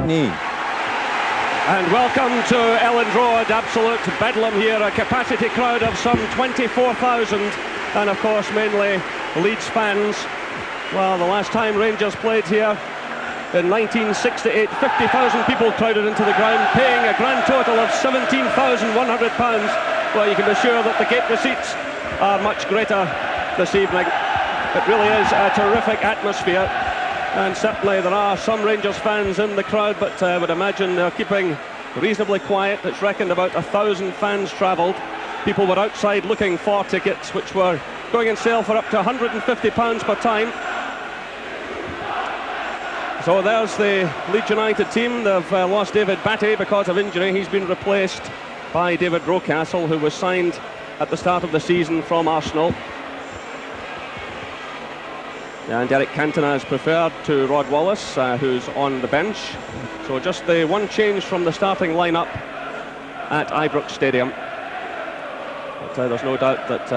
McNee. And welcome to Elland Road, absolute bedlam here, a capacity crowd of some 24,000, and of course mainly Leeds fans. Well, the last time Rangers played here in 1968, 50,000 people crowded into the ground, paying a grand total of £17,100. Well, you can be sure that the gate receipts are much greater this evening. It really is a terrific atmosphere. And certainly there are some Rangers fans in the crowd, but I would imagine they're keeping reasonably quiet. It's reckoned about 1,000 fans travelled. People were outside looking for tickets, which were going on sale for up to £150 per time. So there's the Leeds United team. They've lost David Batty because of injury. He's been replaced by David Rocastle, who was signed at the start of the season from Arsenal. And Eric Cantona is preferred to Rod Wallace, who's on the bench. So just the one change from the starting lineup at Ibrox Stadium. But there's no doubt that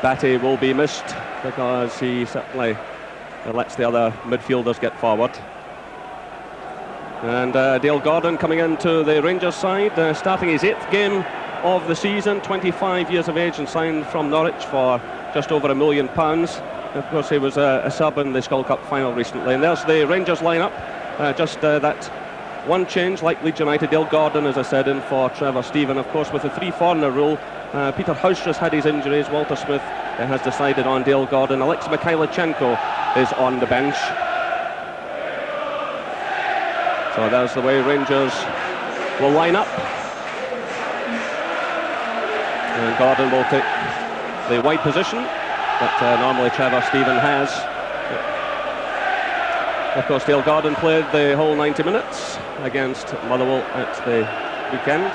Batty will be missed, because he certainly lets the other midfielders get forward. And Dale Gordon coming into the Rangers side, starting his 8th game of the season, 25 years of age, and signed from Norwich for just over £1 million. Of course, he was a sub in the Skull Cup final recently. And there's the Rangers lineup. Just that one change, like Leeds United. Dale Gordon, as I said, in for Trevor Stephen. Of course, with the 3-foreigner rule, Peter Housras had his injuries. Walter Smith has decided on Dale Gordon. Alexei Mikhailichenko is on the bench. So there's the way Rangers will line up. And Gordon will take the wide position that normally Trevor Stephen has. Of course, Dale Gordon played the whole 90 minutes against Motherwell at the weekend.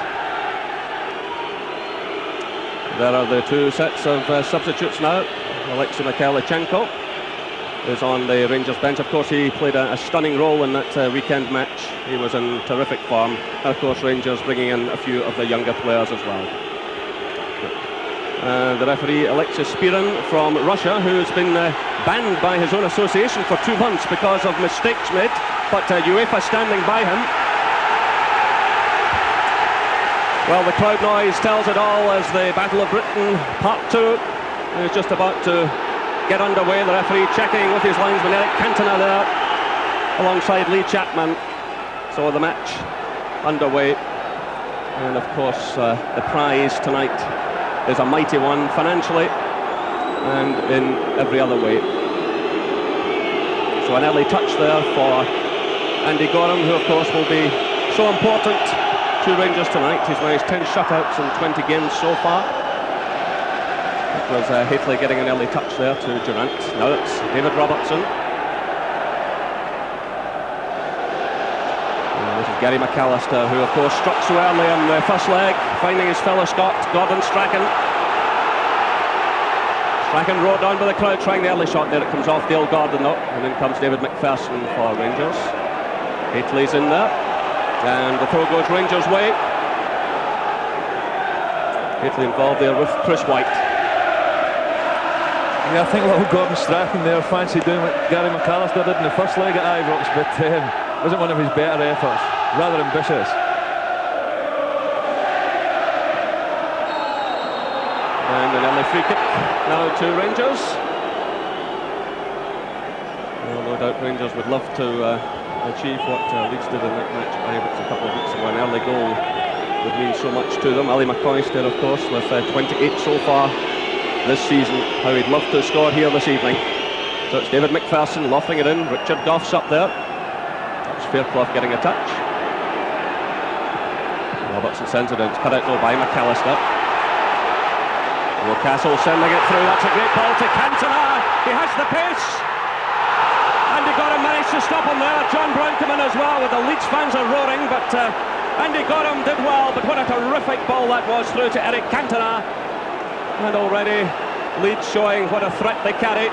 There are the two sets of substitutes now. Alexei Mikhailichenko is on the Rangers bench. Of course, he played a stunning role in that weekend match. He was in terrific form. And of course, Rangers bringing in a few of the younger players as well. The referee, Alexis Spirin from Russia, who's been banned by his own association for 2 months because of mistakes made, but UEFA standing by him. Well, the crowd noise tells it all as the Battle of Britain Part 2 is just about to get underway. The referee checking with his linesman Eric Cantona there alongside Lee Chapman. So the match underway, and of course the prize tonight is a mighty one, financially and in every other way. So an early touch there for Andy Gorham, who of course will be so important to Rangers tonight. He's managed 10 shutouts in 20 games so far. It was Haitley getting an early touch there to Durant. Now it's David Robertson. This is Gary McAllister, who of course struck so early on the first leg, finding his fellow Scot, Gordon Strachan. Strachan rode down by the crowd, trying the early shot there. It comes off Dale Gordon though, and in comes David McPherson for Rangers. Haitley's in there, and the throw goes Rangers' way. Haitley involved there with Chris White. Yeah, I think little Gordon Strachan there fancy doing what Gary McAllister did in the first leg at Ibrox, but wasn't one of his better efforts. Rather ambitious. And an early free kick now to Rangers. Well, no doubt Rangers would love to achieve what Leeds did in that match at Ibrox a couple of weeks ago. An early goal would mean so much to them. Ali McCoyster, of course, with 28 so far this season. How he'd love to score here this evening. So it's David McPherson lofting it in. Richard Goff's up there. Fairclough getting a touch. Robertson sends it in. It's cut out though by McAllister. Rocastle sending it through. That's a great ball to Cantona. He has the pace. Andy Gorham managed to stop him there. John Brown came in as well, with the Leeds fans are roaring, but Andy Gorham did well. But what a terrific ball that was through to Eric Cantona. And already Leeds showing what a threat they carry.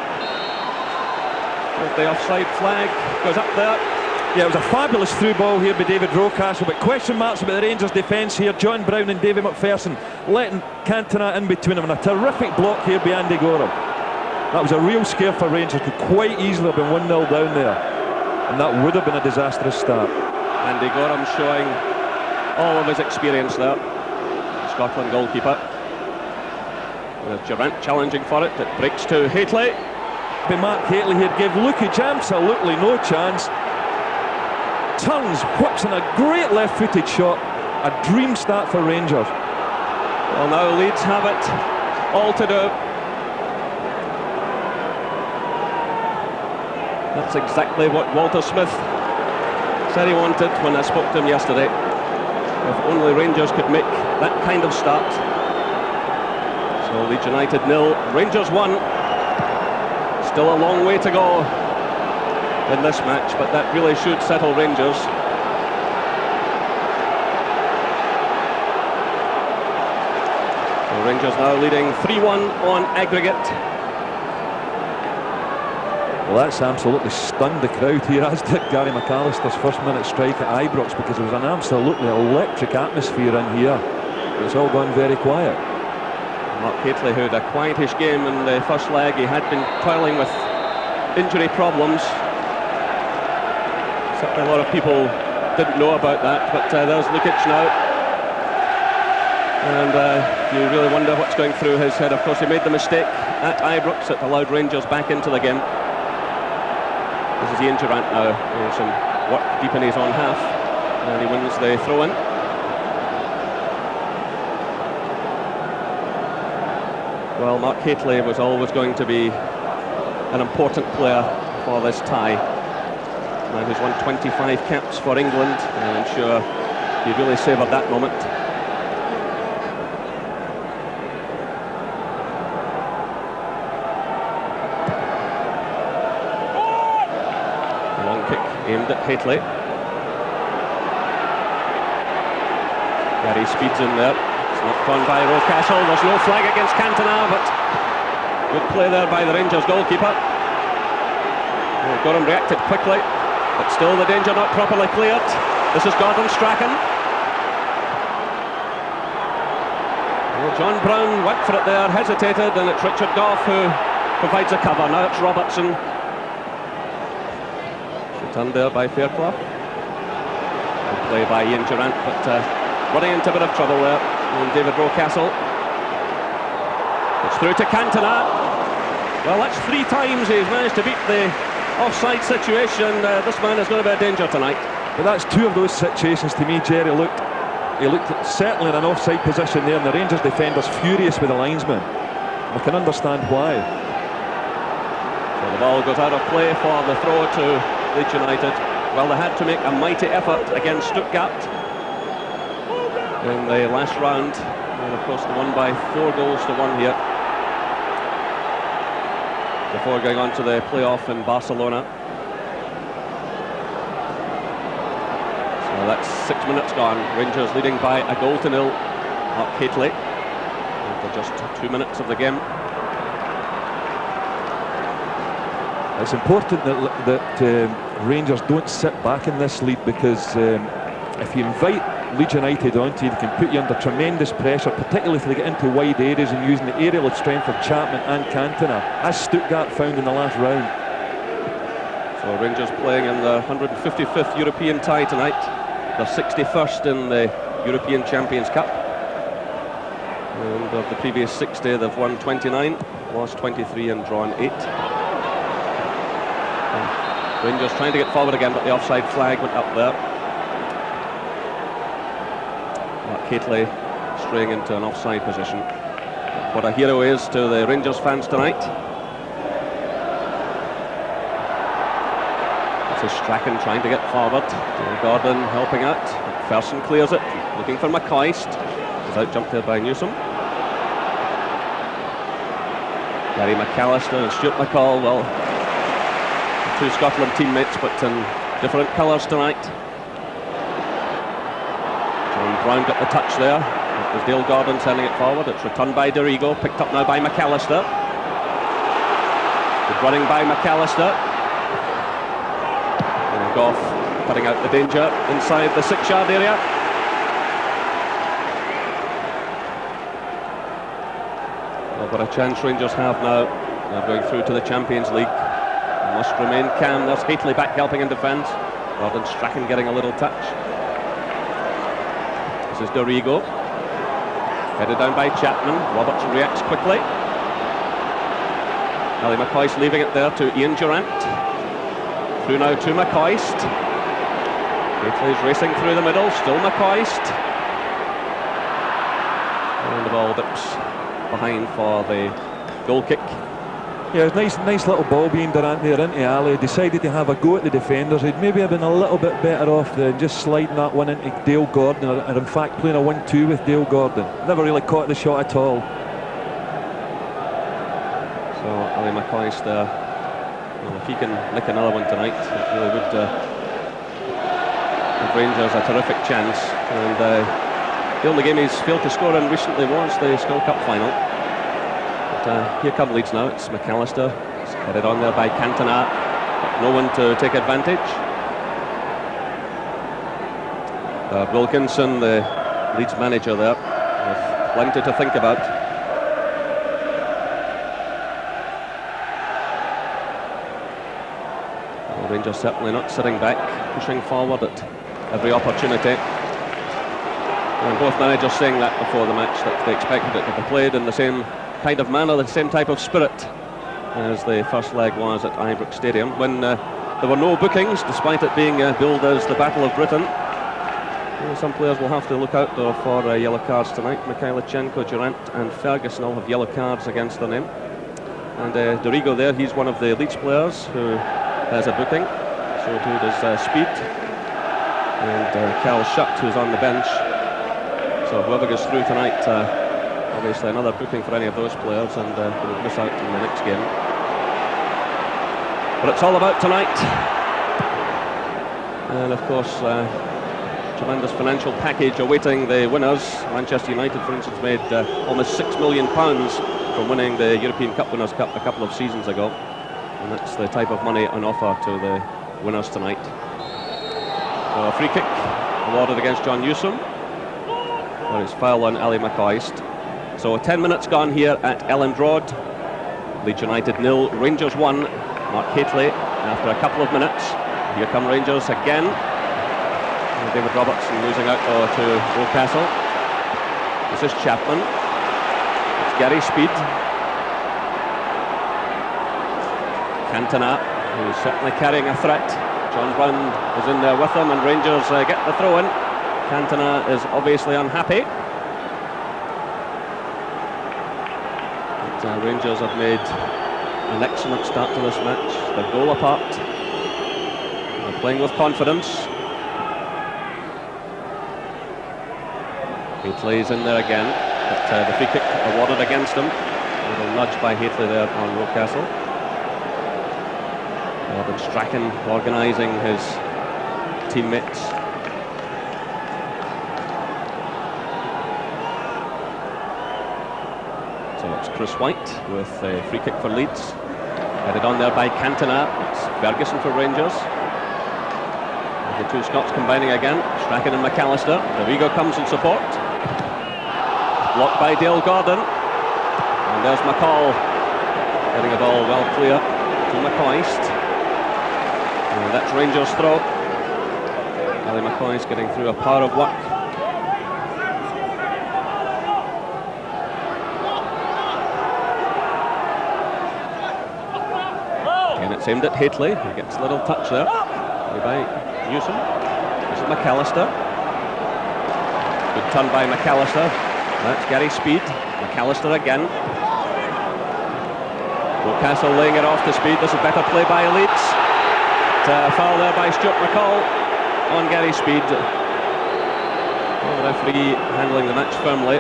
The offside flag goes up there. Yeah, it was a fabulous through ball here by David Rocastle, but question marks about the Rangers defence here. John Brown and David McPherson letting Cantona in between them, and a terrific block here by Andy Gorham. That was a real scare for Rangers. Could quite easily have been 1-0 down there. and that would have been a disastrous start. Andy Gorham showing all of his experience there. Scotland goalkeeper. With Durant challenging for it. It breaks to Hateley. But Mark Hateley here gave Lukic absolutely no chance. Turns, whips in a great left-footed shot. A dream start for Rangers. Well, now Leeds have it all to do. That's exactly what Walter Smith said he wanted when I spoke to him yesterday. If only Rangers could make that kind of start. So Leeds United 0, Rangers 1. Still a long way to go in this match, but that really should settle Rangers. So Rangers now leading 3-1 on aggregate. Well, that's absolutely stunned the crowd here, as did Gary McAllister's first minute strike at Ibrox, because there was an absolutely electric atmosphere in here. It's all gone very quiet. Mark Hateley, who had a quietish game in the first leg, he had been toiling with injury problems. Certainly a lot of people didn't know about that, but there's Lukic now. And you really wonder what's going through his head. Of course, he made the mistake at Ibrox that allowed Rangers back into the game. This is Ian Durant now. There's some work deep in his own half, and he wins the throw-in. Well, Mark Hateley was always going to be an important player for this tie. Now he's won 25 caps for England, and I'm sure he really savoured that moment. Aimed at Hateley. Gary speeds in there. It's not gone by Rocastle. There's no flag against Cantona, but good play there by the Rangers goalkeeper. Well, Gorham reacted quickly, but still the danger not properly cleared. This is Gordon Strachan. Well, John Brown went for it there, hesitated, and it's Richard Gough who provides a cover. Now it's Robertson. Turned there by Fairclough. Good play by Ian Durant, but running into a bit of trouble there. And David Rocastle. It's through to Cantona. Well, that's 3 times he's managed to beat the offside situation. This man is going to be a danger tonight. But that's 2 of those situations to me, Jerry. He looked certainly in an offside position there, and the Rangers defender's furious with the linesman. I can understand why. So the ball goes out of play for the throw to Leeds United. Well, they had to make a mighty effort against Stuttgart in the last round, and of course they won by 4 goals to 1 here before going on to the playoff in Barcelona. So that's 6 minutes gone. Rangers leading by a goal to 0. Mark Hateley after just 2 minutes of the game. It's important that Rangers don't sit back in this lead, because if you invite Leeds United onto you, they can put you under tremendous pressure, particularly if they get into wide areas and using the aerial strength of Chapman and Cantona, as Stuttgart found in the last round. So Rangers playing in the 155th European tie tonight. They're 61st in the European Champions Cup. And of the previous 60, they've won 29, lost 23 and drawn 8. Rangers trying to get forward again, but the offside flag went up there. Mark Hateley straying into an offside position. What a hero is to the Rangers fans tonight. This is Strachan trying to get forward. Gordon helping out. McPherson clears it, looking for McCoist. He's out jumped there by Newsom. Gary McAllister and Stuart McCall, well, 2 Scotland teammates, but in different colours tonight. John Brown got the touch there. It was Dale Gordon sending it forward. It's returned by Dorigo, picked up now by McAllister. Good running by McAllister. And Gough cutting out the danger inside the 6-yard area. Well, what a chance Rangers have now. They're going through to the Champions League. must remain calm. There's Haitley back helping in defence. Gordon Strachan getting a little touch. This is Dorigo. Headed down by Chapman. Roberts reacts quickly. Ali McCoist leaving it there to Ian Durrant. Through now to McCoist. Haitley's racing through the middle. Still McCoist. And the ball dips behind for the goal kick. Yeah, it was nice little ball being Durant there into Ali. Decided to have a go at the defenders. He'd maybe have been a little bit better off than just sliding that one into Dale Gordon, or in fact playing a 1-2 with Dale Gordon. Never really caught the shot at all. So Ali McCoist there. Well, if he can nick another one tonight, it really would give Rangers a terrific chance. And the only game he's failed to score in recently was the Skull Cup final. Here come Leeds now. It's McAllister. It's headed on there by Cantona. No one to take advantage. Wilkinson, the Leeds manager there, with plenty to think about. Well, Rangers certainly not sitting back, pushing forward at every opportunity. And both managers saying that before the match, that they expected it to be played in the same kind of manner, the same type of spirit as the first leg was at Ibrox Stadium, when there were no bookings, despite it being billed as the Battle of Britain. Well, some players will have to look out though for yellow cards tonight. Mikhailichenko, Durant and Ferguson all have yellow cards against their name. And Dorigo there, he's one of the Leeds players who has a booking. So too does Speed. And Carl Shutt, who's on the bench. So whoever goes through tonight, obviously another booking for any of those players, and will miss out in the next game. But it's all about tonight. And of course, tremendous financial package awaiting the winners. Manchester United, for instance, made almost £6 million from winning the European Cup Winners' Cup a couple of seasons ago. And that's the type of money on offer to the winners tonight. So a free kick awarded against John Newsom. There is foul on Ali McCoist. So 10 minutes gone here at Elland Road. Leeds United 0, Rangers 1. Mark Haitley after a couple of minutes. Here come Rangers again. And David Robertson losing out to Rocastle. This is Chapman. It's Gary Speed. Cantona, who's certainly carrying a threat. John Brown is in there with them, and Rangers get the throw in. Cantona is obviously unhappy. But Rangers have made an excellent start to this match. They're goal apart. They're playing with confidence. Haitley's in there again, but the free kick awarded against him. A little nudge by Haitley there on Rocastle. Gordon Strachan organising his teammates. So it's Chris White with a free kick for Leeds. Headed on there by Cantona. It's Ferguson for Rangers. And the two Scots combining again. Strachan and McAllister. Dorigo comes in support. Blocked by Dale Gordon. And there's McCall getting the ball well clear to McCoist. And that's Rangers' throw. Ali McCoist getting through a power of work. And it's aimed at Haitley. He gets a little touch there. By Newsom. This is McAllister. Good turn by McAllister. That's Gary Speed. McAllister again. Rocastle laying it off to Speed. This is better play by Leeds. Foul there by Stuart McCall on Gary Speed. Well, the referee handling the match firmly.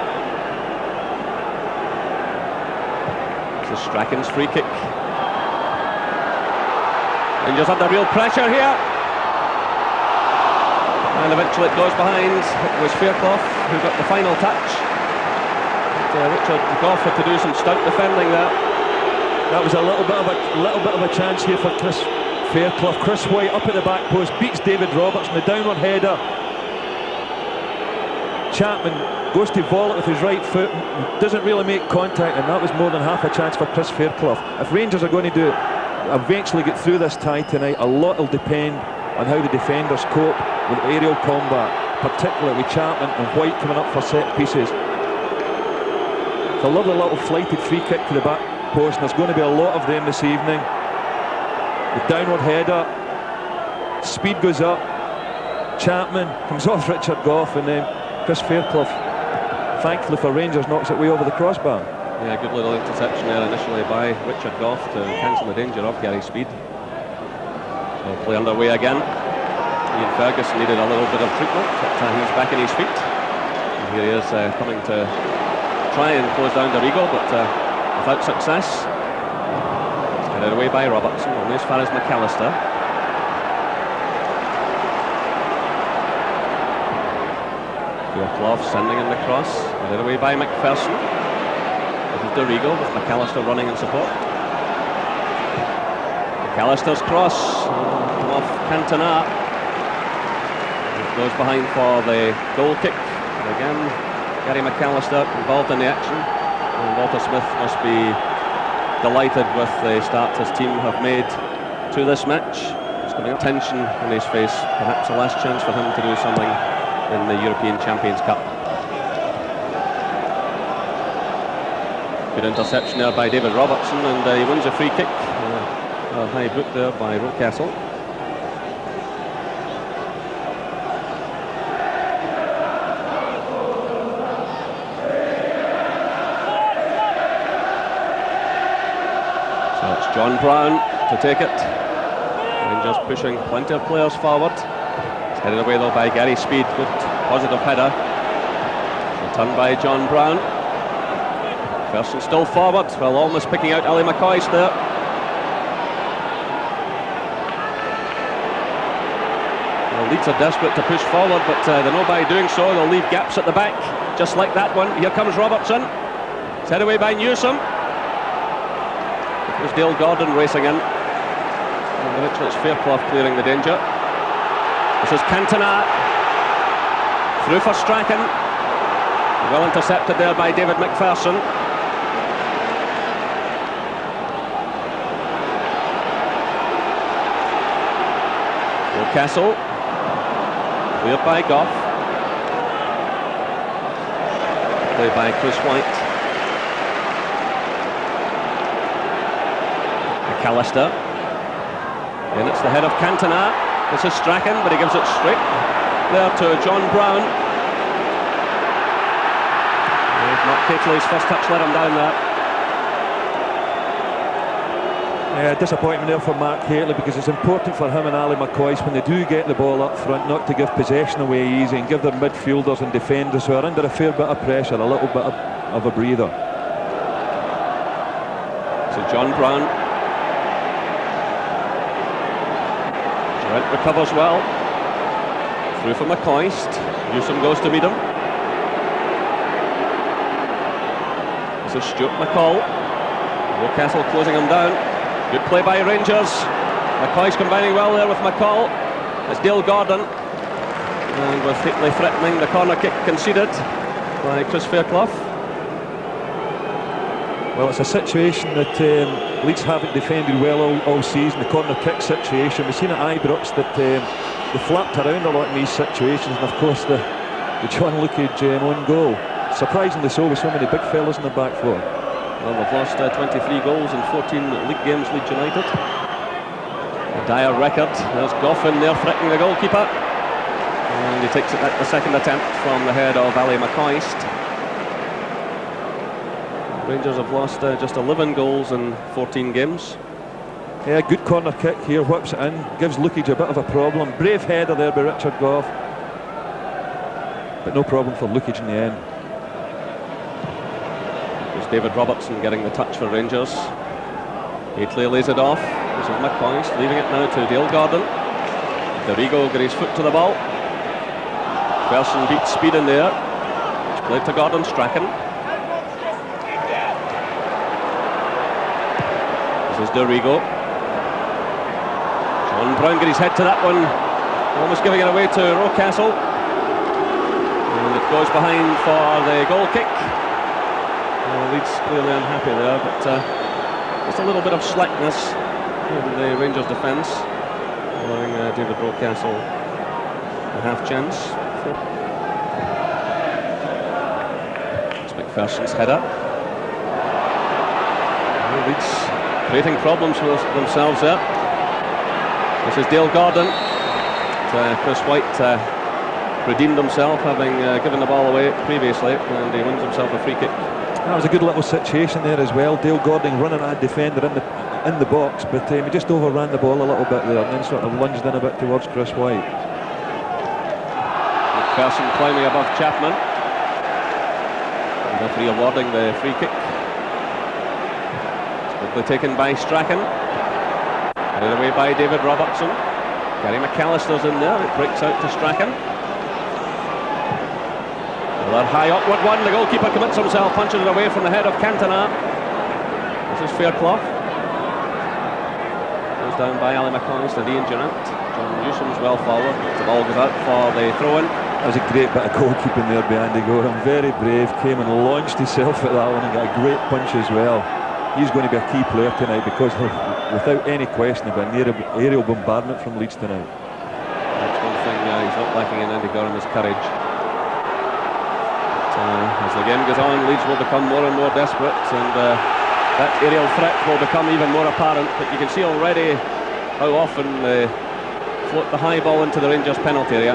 This is Strachan's free kick. Rangers under real pressure here. And eventually it goes behind. It was Fairclough who got the final touch. But, Richard Goff had to do some stout defending there. That was a little bit of a chance here for Chris Fairclough. Chris White up at the back post, beats David Robertson, the downward header. Chapman goes to volley with his right foot, doesn't really make contact, and that was more than half a chance for Chris Fairclough. If Rangers are going to do eventually get through this tie tonight. A lot will depend on how the defenders cope with aerial combat, particularly with Chapman and White coming up for set pieces. It's a lovely little flighted free kick to the back post, and there's going to be a lot of them this evening. The downward header, speed goes up, Chapman comes off Richard Gough, and then Chris Fairclough, thankfully for Rangers, knocks it way over the crossbar. Yeah, good little interception there initially by Richard Gough to cancel the danger of Gary Speed. So play underway again. Ian Ferguson needed a little bit of treatment, but he's back on his feet. And here he is coming to try and close down Dorigo, but without success. It's headed away by Robertson, only as far as McAllister. Fairclough sending in the cross, headed away by McPherson. This is Dorigo with McAllister running in support. McAllister's cross off Cantona. It goes behind for the goal kick. And again, Gary McAllister involved in the action. And Walter Smith must be delighted with the start his team have made to this match. There's going to be tension in his face. Perhaps a last chance for him to do something in the European Champions Cup. Good interception there by David Robertson, and he wins a free kick. A high boot there by Rocastle. So it's John Brown to take it. Rangers pushing plenty of players forward. It's headed away though by Gary Speed. Good positive header. Returned by John Brown. Person still forward, well, almost picking out Ali McCoist there. Well, Leeds are desperate to push forward, but they know by doing so they'll leave gaps at the back, just like that one. Here comes Robertson. It's headed away by Newsom. It was Dale Gordon racing in. And eventually it's Fairclough clearing the danger. This is Cantona. Through for Strachan. Well intercepted there by David McPherson. Castle, cleared by Gough, played by Chris White. McAllister, and it's the head of Cantona. This is Strachan, but he gives it straight there to John Brown. Mark Catley's first touch let him down there. Yeah, disappointment there for Mark Hateley, because it's important for him and Ali McCoist, when they do get the ball up front, not to give possession away easy and give their midfielders and defenders who are under a fair bit of pressure a little bit of a breather. So John Brown. Trent recovers well. Through for McCoist. Newsom goes to meet him. This is Stuart McCall. Newcastle closing him down. Good play by Rangers. McCoist combining well there with McCall. It's Dale Gordon. And with Hateley threatening, the corner kick conceded by Chris Fairclough. Well, it's a situation that Leeds haven't defended well all season, the corner kick situation. We've seen at Ibrox that they flapped around a lot in these situations, and of course the John Luckage own goal. Surprisingly so, with so many big fellas in the back four. Well, they've lost 23 goals in 14 league games, Leeds United. A dire record. There's Gough in there threatening the goalkeeper. And he takes it at the second attempt from the head of Ali McCoist. Rangers have lost just 11 goals in 14 games. Yeah, good corner kick here, whips it in, gives Luckage a bit of a problem. Brave header there by Richard Gough. But no problem for Luckage in the end. David Robertson getting the touch for Rangers. Hateley lays it off. This is McCoist leaving it now to Dale Gordon. Dorigo got his foot to the ball. Person beats Speed in there. It's played to Gordon. Strachan. This is Dorigo. John Brown got his head to that one, almost giving it away to Rocastle. And it goes behind for the goal kick. Leeds clearly unhappy there, but just a little bit of slackness in the Rangers defence, allowing David Rocastle a half chance. It's McPherson's header. Leeds creating problems for themselves there. This is Dale Gordon. Chris White redeemed himself, having given the ball away previously, and he wins himself a free kick. That was a good little situation there as well. Dale Gordon running at a defender in the box, but he just overran the ball a little bit there and then sort of lunged in a bit towards Chris White. McPherson climbing above Chapman. The referee awarding the free kick. Quickly taken by Strachan. Carried away by David Robertson. Gary McAllister's in there. It breaks out to Strachan. Another high upward one. The goalkeeper commits himself, punching it away from the head of Cantona. This is Fairclough. Goes down by Ali McCoist and Ian Durant. John Newsom's well forward. The ball goes out for the throw-in. That was a great bit of goalkeeping there by Andy Gorham. Very brave. Came and launched himself at that one and got a great punch as well. He's going to be a key player tonight because without any question about an aerial bombardment from Leeds tonight. That's one thing he's not lacking in Andy Gorham, is courage. As the game goes on, Leeds will become more and more desperate, and that aerial threat will become even more apparent. But you can see already how often they float the high ball into the Rangers penalty area.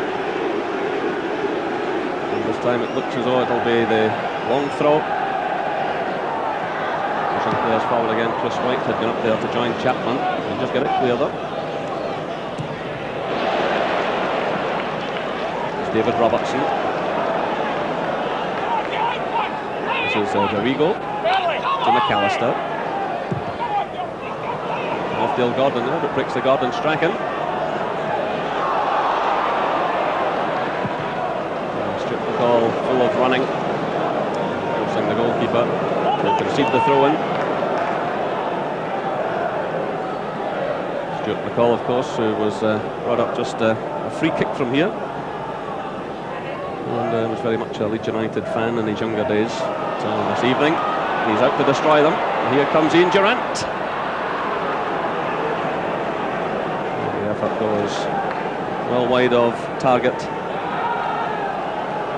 And this time it looks as though it'll be the long throw. Pushing players forward again. Chris White had been up there to join Chapman and just get it cleared up. It's David Robertson. This is Dorigo to McAllister. Off Dale Gordon there, but breaks the Gordon Strachan. Stuart McCall full of running, forcing the goalkeeper to concede the throw-in. Stuart McCall, of course, who was brought up just a free kick from here, and was very much a Leeds United fan in his younger days. This evening, he's out to destroy them. Here comes Ian Durant. The effort goes well wide of target.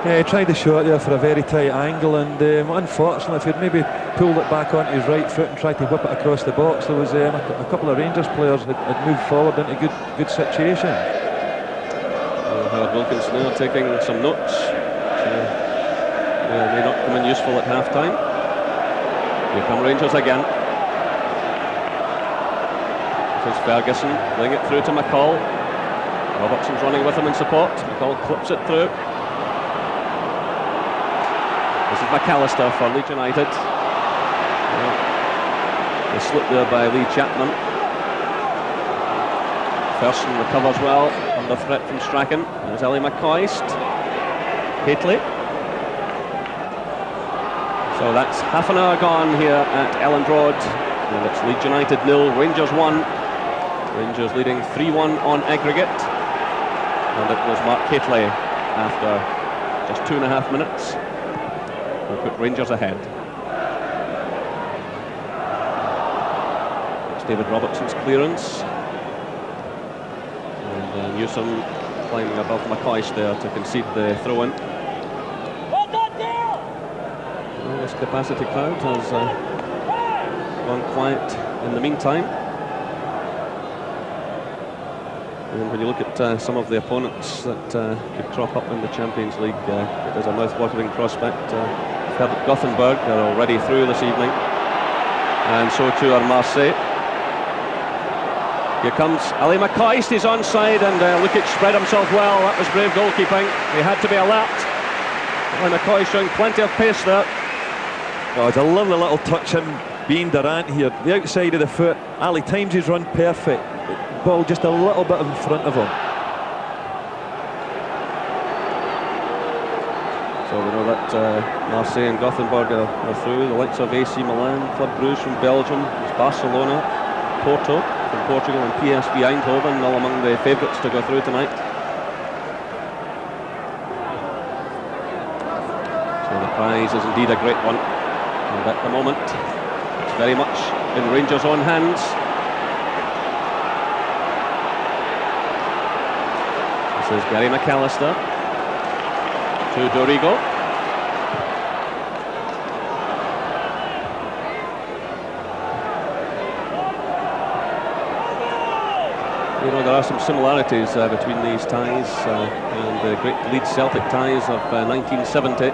Yeah, he tried the shot there for a very tight angle, and unfortunately, if he'd maybe pulled it back onto his right foot and tried to whip it across the box, there was a couple of Rangers players that had moved forward into good situation. Howard Wilkinson now taking some notes. May not come in useful at half-time. Here come Rangers again. This is Ferguson, playing it through to McCall. Robertson's running with him in support. McCall clips it through. This is McAllister for Leeds United. The slip there by Lee Chapman. Ferguson recovers well under threat from Strachan. There's Ellie McCoist. Haitley. So that's half an hour gone here at Elland Road, and it's Leeds United 0, Rangers 1. Rangers leading 3-1 on aggregate, and it was Mark Haitley after just 2.5 minutes who put Rangers ahead. It's David Robertson's clearance, and Newsom climbing above McCoist there to concede the throw-in. This capacity crowd has gone quiet in the meantime. And when you look at some of the opponents that could crop up in the Champions League, it is a mouth-watering prospect. We've heard that Gothenburg are already through this evening, and so too are Marseille. Here comes Ali McCoist, he's onside, and Lukic spread himself well. That was brave goalkeeping. He had to be alert. Ali McCoist showing plenty of pace there. Oh, it's a lovely little touch in being Durant here. The outside of the foot. Ali times his run perfect. Ball just a little bit in front of him. So we know that Marseille and Gothenburg are through. The likes of AC Milan, Club Brugge from Belgium, Barcelona, Porto from Portugal, and PSV Eindhoven all among the favourites to go through tonight. So the prize is indeed a great one. And at the moment, it's very much in Rangers' own hands. is Gary McAllister to Dorigo. You know, there are some similarities between these ties and the great Leeds Celtic ties of 1970.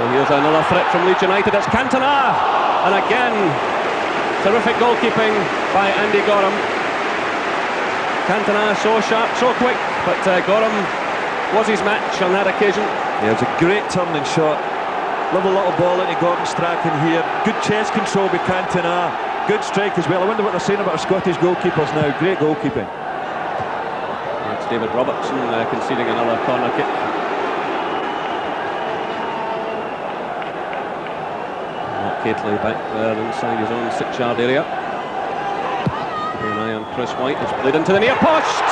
Here's another threat from Leeds United. It's Cantona, and again, terrific goalkeeping by Andy Gorham. Cantona so sharp, so quick, but Gorham was his match on that occasion. Yeah, it was a great turning shot. Lovely little ball into Gordon Strachan here. Good chest control by Cantona. Good strike as well. I wonder what they're saying about our Scottish goalkeepers now. Great goalkeeping. It's David Robertson conceding another corner kick. Mark Catley back there inside his own 6-yard area. An eye on Chris White. It's played into the near post.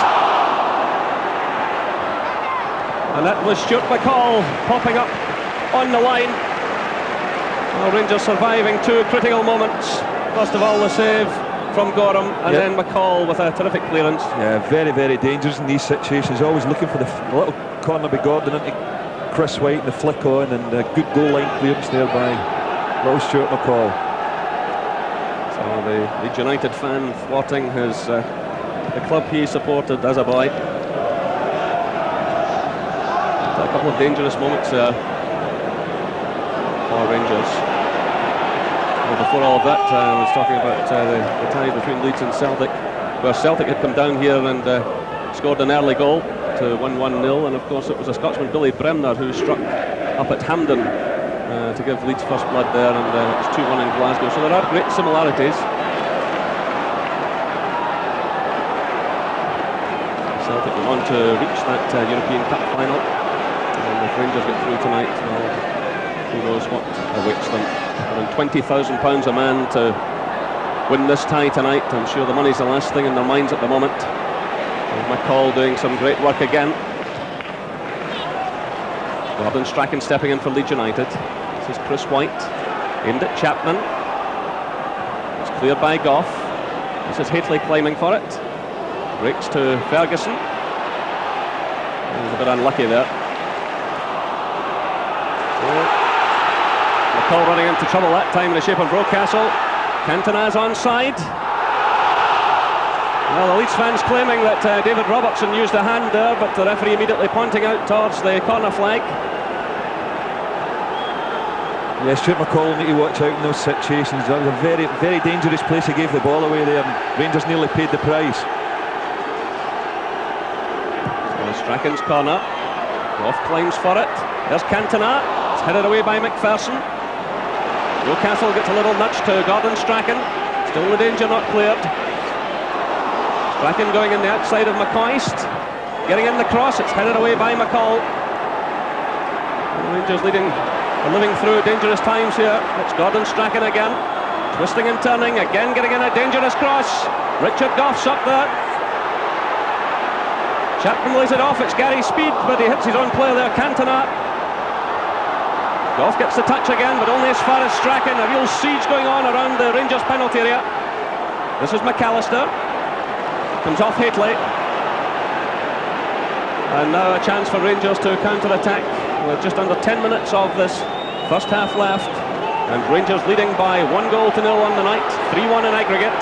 And that was Stuart McCall popping up on the line. Well, Rangers surviving two critical moments. First of all, the save from Gorham, and then McCall with a terrific clearance. Yeah, very, very dangerous in these situations. Always looking for the little corner by Gordon into Chris White and the flick on, and a good goal line clearance there by little Stuart McCall. So the Leeds United fan thwarting his the club he supported as a boy. A couple of dangerous moments there for Rangers. Well, before all of that, I was talking about the tie between Leeds and Celtic, where Celtic had come down here and scored an early goal to win 1-0, and of course it was a Scotsman, Billy Bremner, who struck up at Hampden to give Leeds first blood there, and it's 2-1 in Glasgow. So there are great similarities. Celtic went on to reach that European Cup final, and if Rangers get through tonight, well, who knows what awaits them. Around £20,000 a man to win this tie tonight. I'm sure the money's the last thing in their minds at the moment. And McCall doing some great work again. Gordon Strachan stepping in for Leeds United. This is Chris White, aimed at Chapman. It's cleared by Gough. This is Hateley climbing for it. Breaks to Ferguson. He's a bit unlucky there. McCall running into trouble that time in the shape of Rocastle. Cantona's onside. Well, the Leeds fans claiming that David Robertson used a hand there, but the referee immediately pointing out towards the corner flag. Yeah, Stuart McCall need to watch out in those situations. That was a very, very dangerous place. He gave the ball away there, and Rangers nearly paid the price. So Strachan's corner. Gough climbs for it. There's Cantona. It's headed away by McPherson. Rocastle gets a little nudge to Gordon Strachan. Still the danger not cleared. Strachan going in the outside of McCoist. Getting in the cross. It's headed away by McCall. The Rangers leading, living through dangerous times here. It's Gordon Strachan again. Twisting and turning. Again getting in a dangerous cross. Richard Gough's up there. Chapman lays it off. It's Gary Speed, but he hits his own player there, Cantona. Gough gets the touch again, but only as far as Strachan. A real siege going on around the Rangers penalty area. This is McAllister. Comes off Hateley. And now a chance for Rangers to counter-attack. With just under 10 minutes of this first half left. And Rangers leading by 1-0 on the night. 3-1 in aggregate.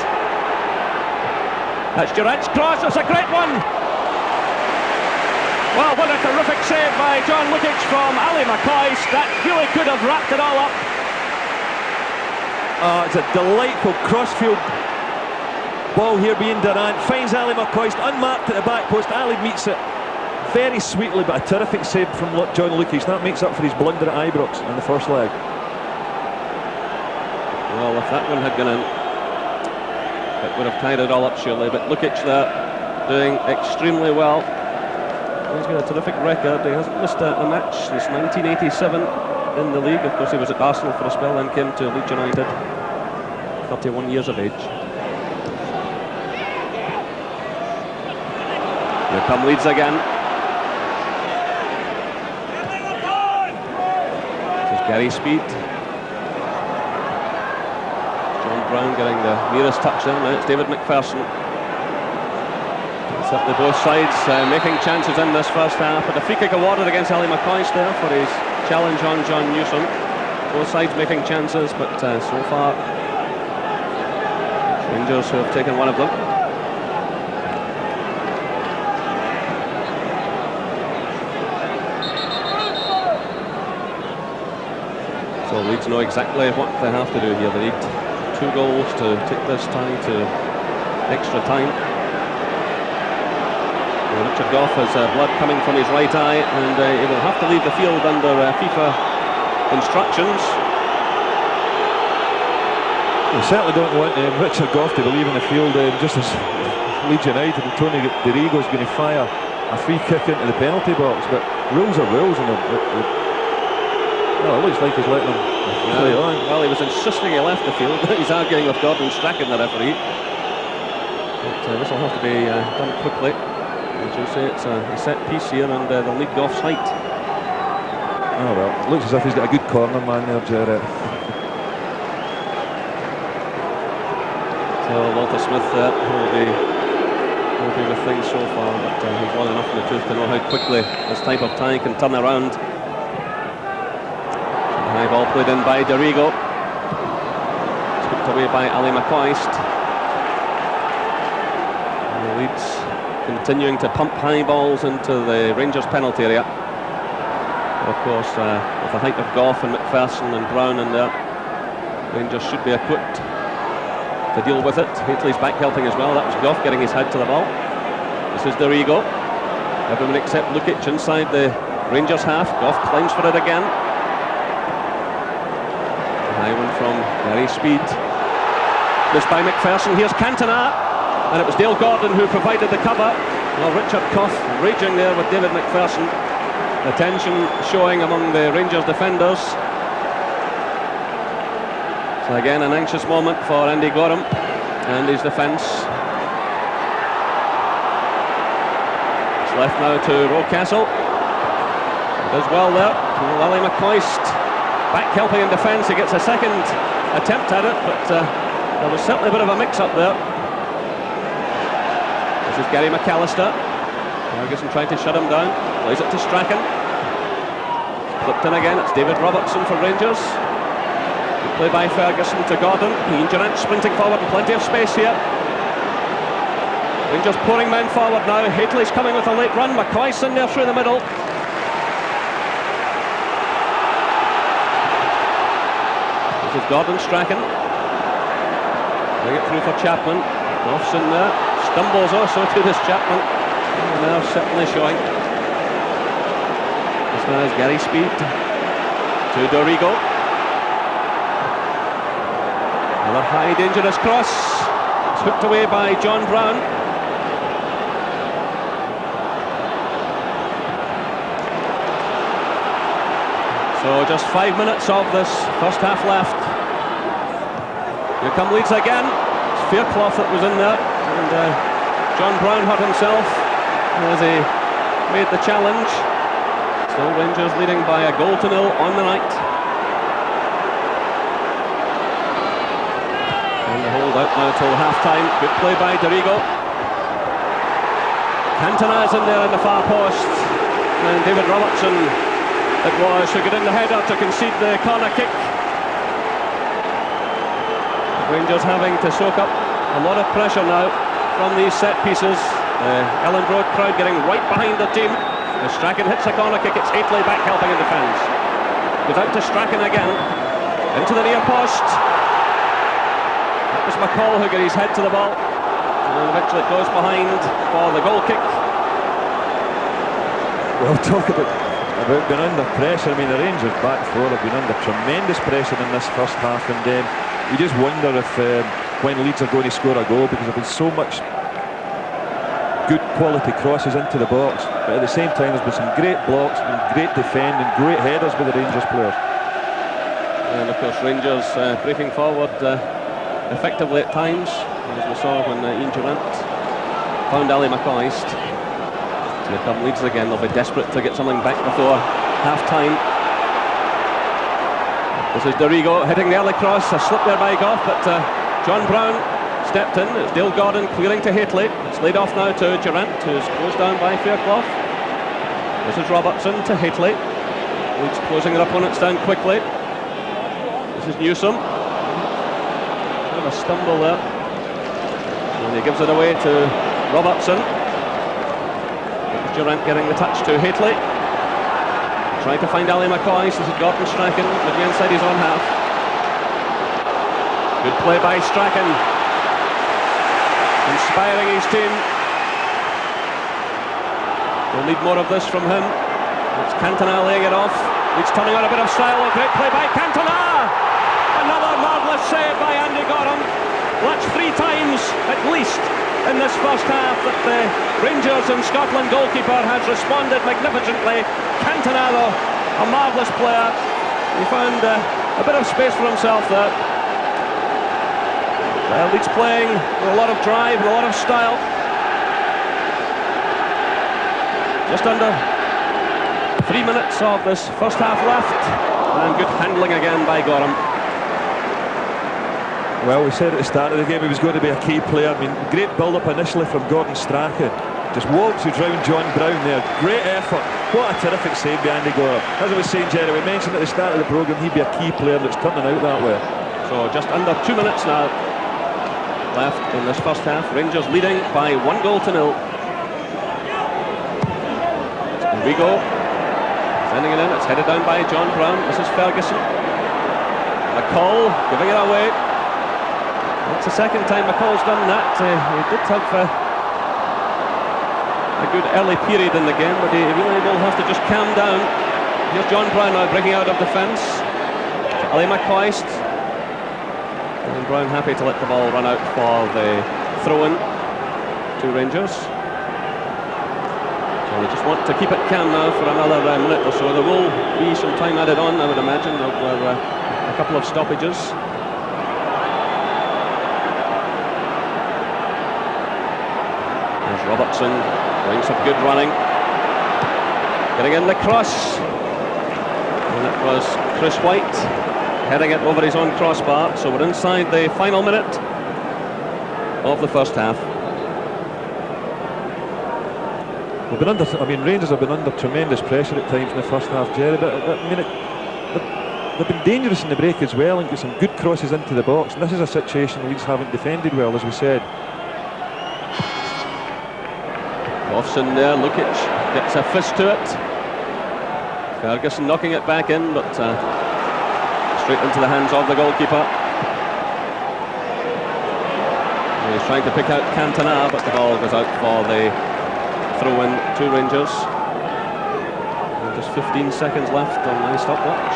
That's Durant's cross. It's a great one. Well, what a terrific save by John Lukic from Ali McCoist. That really could have wrapped it all up. It's a delightful crossfield ball here being Durant. Finds Ali McCoist unmarked at the back post. Ali meets it very sweetly, but a terrific save from John Lukic. That makes up for his blunder at Ibrox in the first leg. Well, if that one had gone in, it would have tied it all up surely. But Lukic there doing extremely well. He's got a terrific record. He hasn't missed a match since 1987 in the league. Of course, he was at Arsenal for a spell, then came to Leeds United. 31 years of age. Here come Leeds again. This is Gary Speed. John Brown getting the nearest touch there. Now it's David McPherson. It's Certainly both sides making chances in this first half, but a free kick awarded against Ali McCoist there for his challenge on John Newsom. Both sides making chances, but so far Rangers who have taken one of them. So Leeds know exactly what they have to do here. They need 2 goals to take this tie to extra time. Richard Gough has blood coming from his right eye, and he will have to leave the field under FIFA instructions. We certainly don't want Richard Gough to be leaving the field just as Leeds United and Tony Dorigo is going to fire a free kick into the penalty box, but rules are rules, and well, it looks like he's letting them play on. Well, he was insisting he left the field. He's arguing with Gordon Strachan, the referee. But this will have to be done quickly. As you say, it's a set piece here, and they'll need Gough's height. Oh well, it looks as if he's got a good corner man there, Jarrett. So Walter Smith will be with things so far, but he's long enough in the tooth to know how quickly this type of tie can turn around. High ball played in by Dorigo. Scooped away by Ali McCoist. And the Leeds continuing to pump high balls into the Rangers penalty area. Of course, with the height of Gough and McPherson and Brown in there, Rangers should be equipped to deal with it. Hateley's back helping as well. That was Gough getting his head to the ball. This is Dorigo. Everyone except Lukic inside the Rangers half. Gough climbs for it again. High one from Gary Speed. This by McPherson. Here's Cantona. And it was Dale Gordon who provided the cover. Well, Richard Gough raging there with David McPherson. The tension showing among the Rangers defenders. So again, an anxious moment for Andy Gorham and his defence. It's left now to Rocastle. Does well there. Ali McCoist back helping in defence. He gets a second attempt at it, but there was certainly a bit of a mix-up there. This is Gary McAllister. Ferguson trying to shut him down. Plays it to Strachan. Flipped in again. It's David Robertson for Rangers. Good play by Ferguson to Gordon. Ian Durrant sprinting forward and plenty of space here. Rangers pouring men forward now. Hateley's coming with a late run. McCoy's in there through the middle. This is Gordon Strachan. Bring it through for Chapman. Gough's in there. Stumbles also to this Chapman. And now certainly showing. This now is Gary Speed to Dorigo. Another high dangerous cross. It's hooked away by John Brown. So just 5 minutes of this first half left. Here come Leeds again. It's Fairclough that was in there. And John Brown hurt himself as he made the challenge. Still Rangers leading by a 0-0 on the night. And the hold out now till half-time. Good play by Dorigo. Cantona is in there in the far post. And David Robertson it was who got in the header to concede the corner kick. Rangers having to soak up a lot of pressure now from these set pieces. Ellen Road crowd getting right behind the team. As Strachan hits a corner kick, it's Hateley back helping in defence. Goes out to Strachan again. Into the near post. That was McCall who got his head to the ball. And eventually it goes behind for the goal kick. Well, talk about being under pressure. I mean, the Rangers back four have been under tremendous pressure in this first half, and you just wonder if when Leeds are going to score a goal, because there have been so much good quality crosses into the box, but at the same time there's been some great blocks, been great defending, great headers by the Rangers players. And of course Rangers breaking forward effectively at times, as we saw when Ian Durrant found Ali McCoist. So here come Leeds again. They'll be desperate to get something back before half-time. This is Dorigo hitting the early cross. A slip there by Gough, but John Brown stepped in. It's Dale Gordon clearing to Hateley. It's laid off now to Durant, who's closed down by Fairclough. This is Robertson to Hitley. Leeds closing their opponents down quickly. This is Newsom. Bit of a stumble there. And he gives it away to Robertson. Durant getting the touch to Hitley. Trying to find Ali McCoy. This is Gordon Strachan, maybe inside his own half. Good play by Strachan. Inspiring his team. We'll need more of this from him. It's Cantona laying it off. He's turning on a bit of style. A great play by Cantona. Another marvellous save by Andy Gorham. That's 3 times at least in this first half that the Rangers and Scotland goalkeeper has responded magnificently. Cantona, though, a marvellous player. He found a bit of space for himself there. Leeds playing with a lot of drive and a lot of style. Just under 3 minutes of this first half left, and good handling again by Gorham. Well, we said at the start of the game he was going to be a key player. I mean, great build-up initially from Gordon Strachan. Just walks around John Brown there. Great effort. What a terrific save by Andy Gorham. As I was saying, Jerry, we mentioned at the start of the programme he'd be a key player that's turning out that way. So just under 2 minutes now left in this first half. Rangers leading by 1-0. Rigo sending it in. It's headed down by John Brown. This is Ferguson. McCall giving it away. It's the second time McCall's done that. He did have a good early period in the game, but he really will have to just calm down. Here's John Brown now breaking out of defence. Ali McCoist. And Brown happy to let the ball run out for the throw-in to Rangers. So they just want to keep it calm now for another minute or so. There will be some time added on, I would imagine. There were a couple of stoppages. Robertson doing some good running, getting in the cross, and it was Chris White heading it over his own crossbar. So we're inside the final minute of the first half. We've been under, I mean, Rangers have been under tremendous pressure at times in the first half, Jerry, but I mean, they've been dangerous in the break as well and got some good crosses into the box, and this is a situation Leeds haven't defended well, as we said. Offson there, Lukic gets a fist to it. Ferguson knocking it back in, but straight into the hands of the goalkeeper. He's trying to pick out Cantona, but the ball goes out for the throw-in to Rangers. And just 15 seconds left on my stopwatch.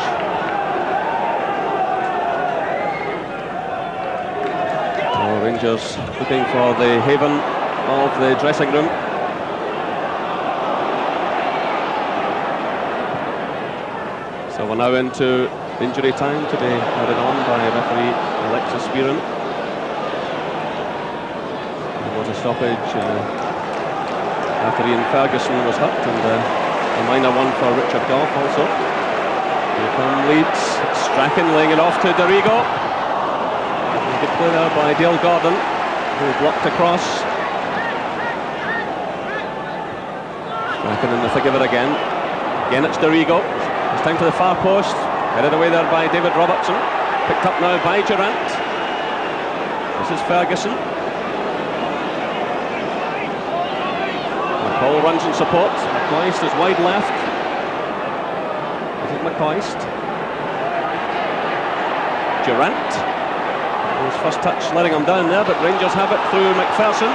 So Rangers looking for the haven of the dressing room. So we're now into injury time to be added on by referee Alexis Spearman. There was a stoppage after Ian Ferguson was hurt, and a minor one for Richard Gough also. Here come Leeds. Strachan laying it off to Dorigo. Good play there by Dale Gordon, who blocked across. Strachan in the thick of it again. Again it's Dorigo. It's time for the far post, headed away there by David Robertson, picked up now by Durant. This is Ferguson. McCall runs in support. McCoist is wide left. This is McCoist. Durant. His first touch letting him down there, but Rangers have it through McPherson.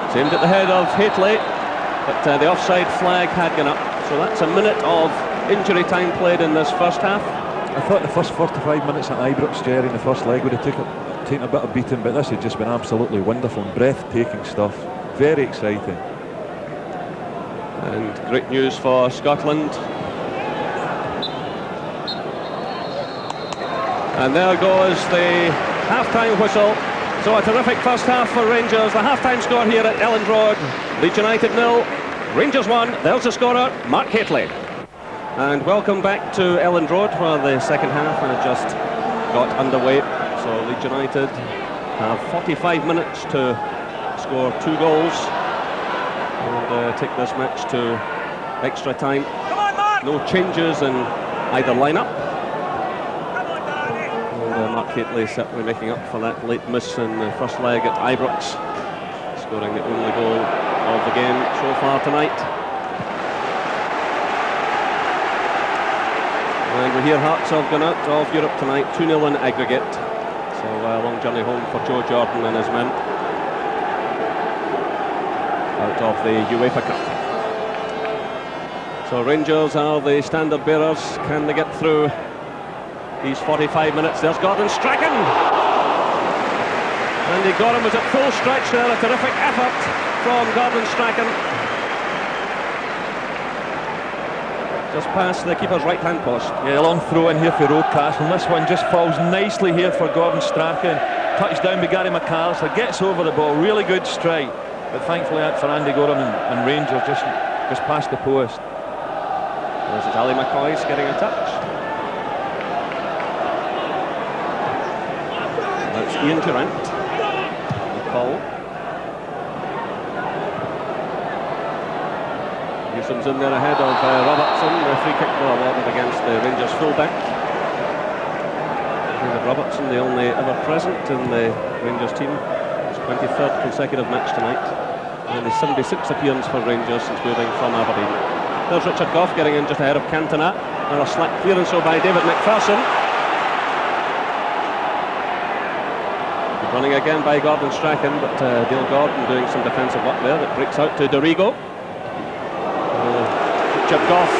It's aimed at the head of Hitley. But the offside flag had gone up, so that's a minute of injury time played in this first half. I thought the first 45 minutes at Ibrox, Jerry, in the first leg would have taken a bit of beating, but this had just been absolutely wonderful and breathtaking stuff. Very exciting. And great news for Scotland. And there goes the half-time whistle. So a terrific first half for Rangers. The half-time score here at Elland Road. Leeds United 0, Rangers 1. There's the scorer, Mark Haitley. And welcome back to Elland Road, where the second half had just got underway. So Leeds United have 45 minutes to score 2 goals and take this match to extra time. No changes in either lineup. And Mark Hateley certainly making up for that late miss in the first leg at Ibrox, scoring the only goal of the game so far tonight. And we hear Hearts have gone out of Europe tonight, 2-0 in aggregate. So a long journey home for Joe Jordan and his men out of the UEFA Cup. So Rangers are the standard bearers. Can they get through these 45 minutes? There's Gordon Strachan. Andy Gorham was at full stretch there, a terrific effort from Gordon Strachan. Just past the keeper's right-hand post. Yeah, long throw in here for Rocastle, and this one just falls nicely here for Gordon Strachan. Touchdown by Gary McAllister, gets over the ball, really good strike. But thankfully for Andy Gorham and Rangers just past the post. This is Ali McCoy's getting a touch. That's Ian Durant. The call. Newsom's in there ahead of Robertson. The free kick ball awarded against the Rangers fullback. David Robertson, the only ever present in the Rangers team. His 23rd consecutive match tonight. And his 76th appearance for Rangers since moving from Aberdeen. There's Richard Gough getting in just ahead of Cantona. And a slack clearance so by David McPherson. Running again by Gordon Strachan, but Dale Gordon doing some defensive work there. That breaks out to Dorigo. Richard Gough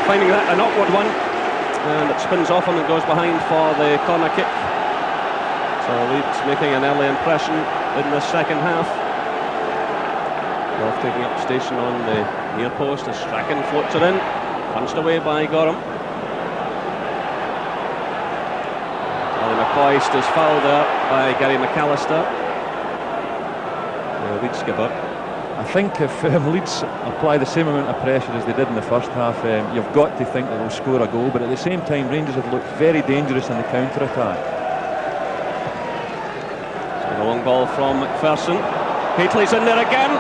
finding that an awkward one, and it spins off him and goes behind for the corner kick. So Leeds making an early impression in the second half. Gough taking up station on the near post as Strachan floats it in, punched away by Gorham. Ali McCoy is fouled there by Gary McAllister. The Leeds skipper. I think if Leeds apply the same amount of pressure as they did in the first half, you've got to think that they'll score a goal, but at the same time Rangers have looked very dangerous in the counter-attack. So a long ball from McPherson. Hateley's in there again,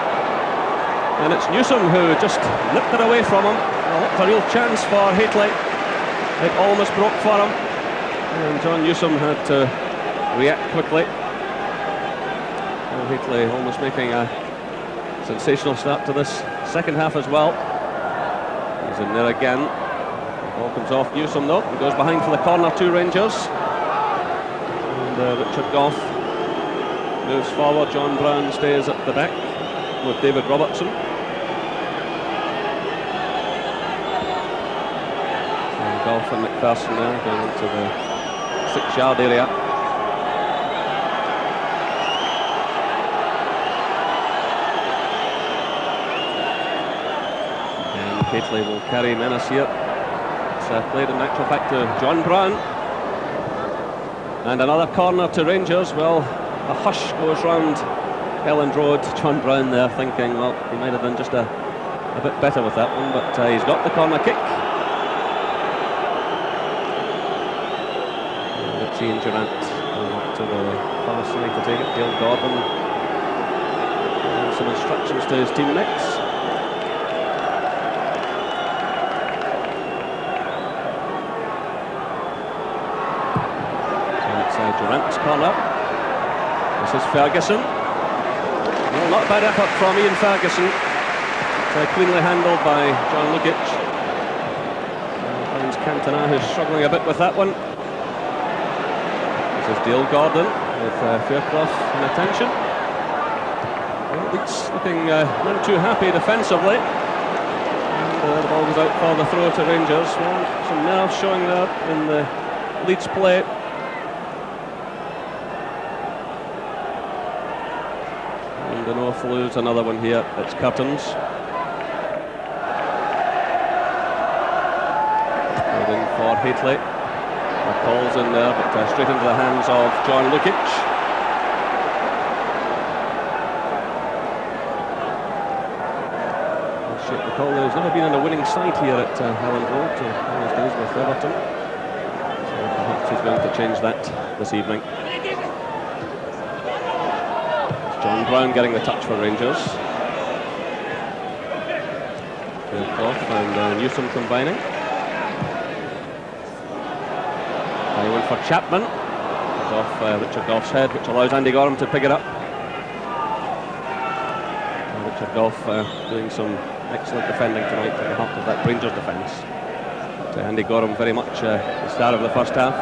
and it's Newsom who just nipped it away from him. Well, that's a real chance for Hateley. It almost broke for him, and John Newsom had to react quickly. And Hateley almost making a sensational start to this second half as well. He's in there again. The ball comes off Newsom though. He goes behind for the corner to Rangers. And Richard Gough moves forward. John Brown stays at the back with David Robertson. And Gough and McPherson there going into the 6-yard area. Hateley will carry menace here. It's played in actual fact to John Brown. And another corner to Rangers. Well, a hush goes round Elland Road. John Brown there thinking, well, he might have done just a bit better with that one, but he's got the corner kick. And it's Ian Durant going up to the far side to take it. Dale Gordon. And some instructions to his teammates. Durant's corner. This is Ferguson. Well, not a bad effort from Ian Ferguson. It's cleanly handled by John Lukic. Finds Cantona, who's struggling a bit with that one. This is Dale Gordon with Fairclough in attention. Well, Leeds looking not too happy defensively. And the ball goes out for the throw to Rangers. Well, some nerve showing there in the Leeds play. The North lose another one here. It's Curtains. Holding for Hateley. McCall's in there, but straight into the hands of John Lukic. McCall has never been on a winning side here at Elland Road in his days with Everton. So perhaps he's going to change that this evening. John Brown getting the touch for Rangers. Goff and Newsom combining. He went for Chapman. Off Richard Goff's head, which allows Andy Gorham to pick it up. Richard Goff doing some excellent defending tonight at the heart of that Rangers defence. Andy Gorham very much the star of the first half.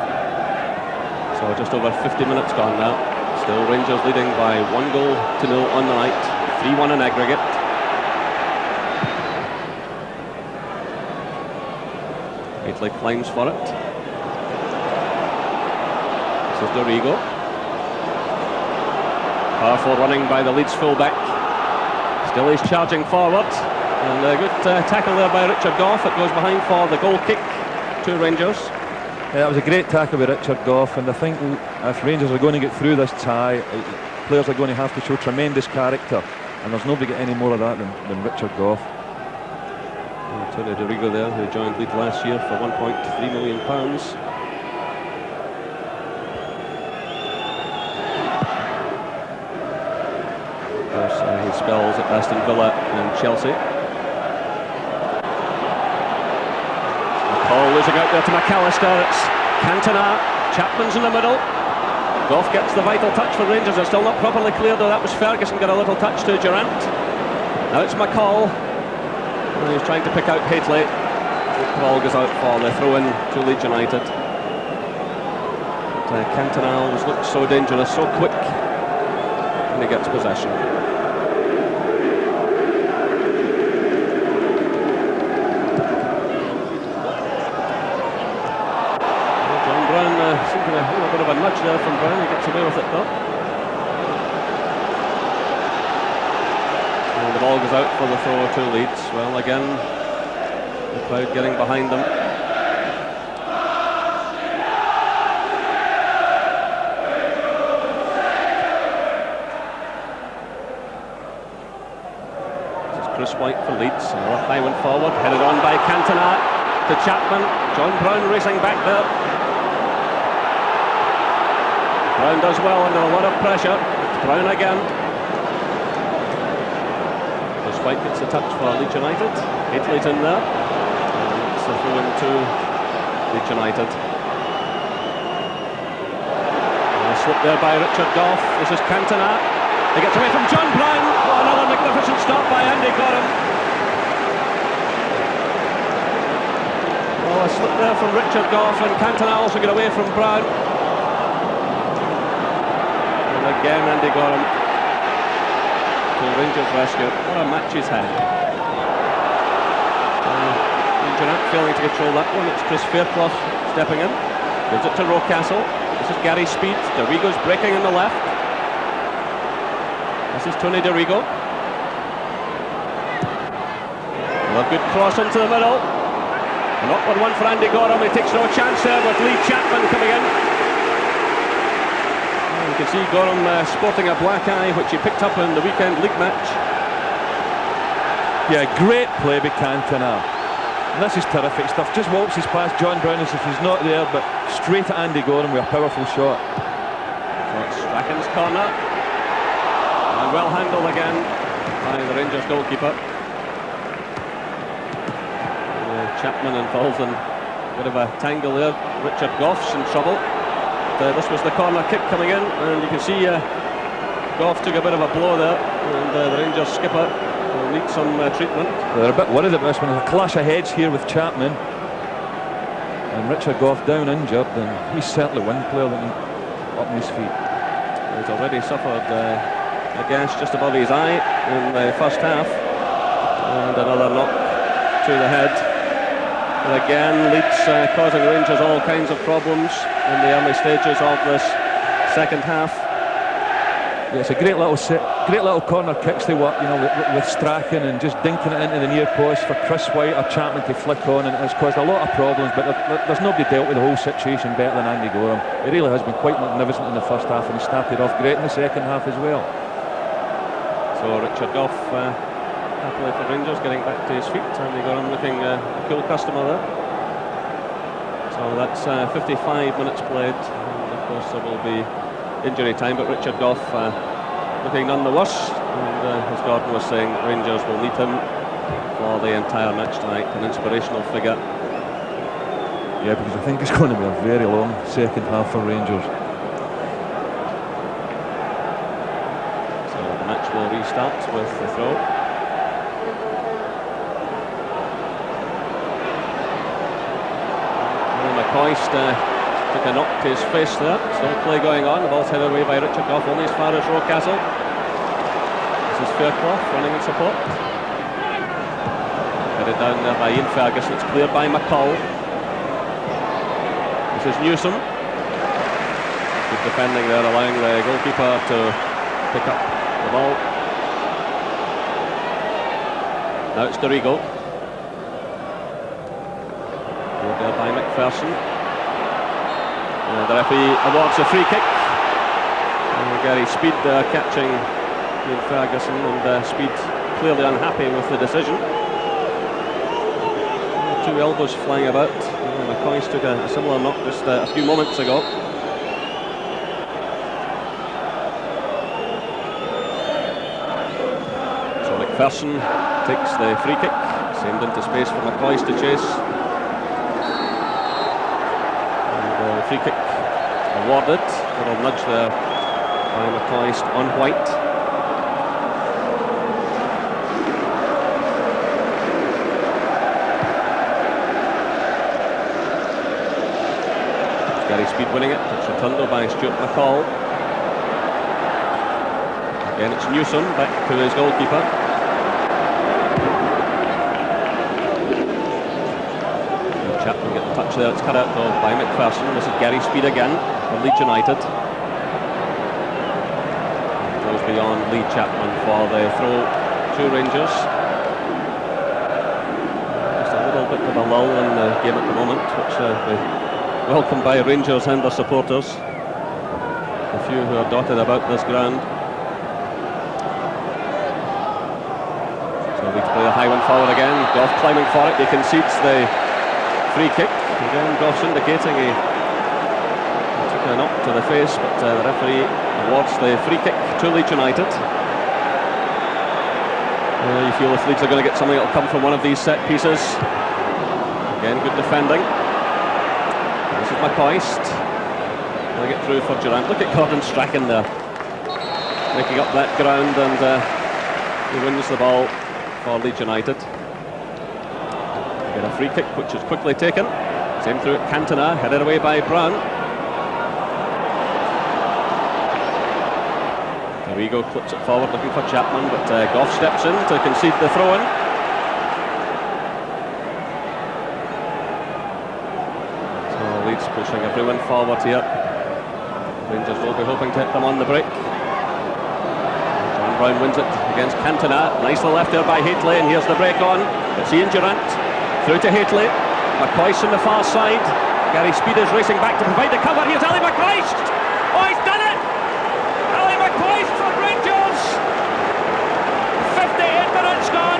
So just over 50 minutes gone now. Still Rangers leading by 1-0 on the night. 3-1 in aggregate. Gately climbs for it. This is Dorigo. Powerful running by the Leeds fullback. Still he's charging forward. And a good tackle there by Richard Goff. It goes behind for the goal kick to Rangers. Yeah, that was a great tackle by Richard Goff, and I think if Rangers are going to get through this tie, players are going to have to show tremendous character, and there's nobody get any more of that than Richard Goff. Tony Dorigo there, who joined Leeds last year for £1.3 million. He spells at Aston Villa and Chelsea. McCall losing out there to McAllister. It's Cantona. Chapman's in the middle. Goff gets the vital touch for Rangers. They're still not properly cleared, though. That was Ferguson, got a little touch to Durant. Now it's McCall. And he's trying to pick out Hateley. The ball goes out for the throw-in to Leeds United. Cantona always looks so dangerous, so quick, and he gets possession. Seems to be a bit of a nudge there from Brown. He gets away with it though. And the ball goes out for the throw to Leeds. Well, again, the crowd getting behind them. This is Chris White for Leeds. And the left eye went forward, headed on by Cantona to Chapman. John Brown racing back there. Brown does well under a lot of pressure. It's Brown again. Chris White gets the touch for Leeds United. Hateley's in there. And it's a throw into Leeds United. And a slip there by Richard Goff. This is Cantona. He gets away from John Brown. Oh, another magnificent stop by Andy Gorham. Well, a slip there from Richard Goff, and Cantona also got away from Brown. Again, Andy Gorham to Rangers rescue. What a match he's had. Durant failing to control that one. It's Chris Fairclough stepping in. Gives it to Rocastle. This is Gary Speed. Dorigo's breaking in the left. This is Tony Dorigo. A good cross into the middle. An awkward one for Andy Gorham. He takes no chance there with Lee Chapman coming in. You can see Gorham sporting a black eye, which he picked up in the weekend league match. Yeah, great play by Cantona. And this is terrific stuff. Just waltzes past John Brown as if he's not there, but straight at Andy Gorham with a powerful shot. So it's Strachan's corner. And well handled again by the Rangers goalkeeper. Chapman involved in a bit of a tangle there. Richard Goff's in trouble. This was the corner kick coming in, and you can see Goff took a bit of a blow there, and the Rangers skipper will need some treatment. They're a bit worried about this one. There's a clash of heads here with Chapman, and Richard Goff down injured, and he's certainly one player that up on his feet. He's already suffered a gash just above his eye in the first half, and another knock to the head. But again, Leeds causing Rangers all kinds of problems in the early stages of this second half. Yeah, it's a great little corner kicks they work, you know, with Strachan and just dinking it into the near post for Chris White or Chapman to flick on, and it's caused a lot of problems. But there's nobody dealt with the whole situation better than Andy Gorham. He really has been quite magnificent in the first half, and he started off great in the second half as well. So Richard Goff happily for Rangers getting back to his feet. Andy Gorham looking a cool customer there. So that's 55 minutes played, and of course there will be injury time, but Richard Goff looking none the worse. And as Gordon was saying, Rangers will need him for the entire match tonight. An inspirational figure. Yeah, because I think it's going to be a very long second half for Rangers. So the match will restart with the throw. McCoist took a knock to his face there. Still play going on. The ball's headed away by Richard Goff, only as far as Rocastle. This is Fairclough running in support. Headed down there by Ian Ferguson. It's cleared by McCall. This is Newsom. Good defending there, allowing the goalkeeper to pick up the ball. Now it's Dorigo. There by McPherson. The referee awards a free kick. Gary Speed catching Ian Ferguson, and Speed clearly unhappy with the decision. Two elbows flying about. McCoist took a similar knock just a few moments ago. So McPherson takes the free kick, sent into space for McCoist to chase. Free kick awarded. Little nudge there by McCoist on White. It's Gary Speed winning it. It's returned by Stuart McCall. Again it's Newsom back to his goalkeeper. Chapman getting the touch there, it's cut out though by McPherson. This is Gary Speed again from Leeds United. Goes beyond Lee Chapman for the throw to Rangers. Just a little bit of a lull in the game at the moment, which we welcome by Rangers and their supporters. A few who are dotted about this ground. So Leeds play a high one forward again. Goff climbing for it, he concedes the free kick. Again, Goff's indicating he took a knock to the face, but the referee awards the free kick to Leeds United. You feel if Leeds are going to get something, it'll come from one of these set pieces. Again, good defending. This is McCoist. Will get through for Durant. Look at Gordon Strachan there, making up that ground, and he wins the ball for Leeds United. A free kick which is quickly taken. Same through at Cantona, headed away by Brown. Dorigo clips it forward looking for Chapman, but Goff steps in to concede the throw-in. So Leeds pushing everyone forward here. Rangers will be hoping to hit them on the break. John Brown wins it against Cantona. Nicely left there by Haitley, and here's the break on. It's Ian Durant. Through to Haitley. McCoist on the far side. Gary Speed is racing back to provide the cover. Here's Ali McCoist. Oh, he's done it! Ali McCoist for Rangers. 58 minutes gone.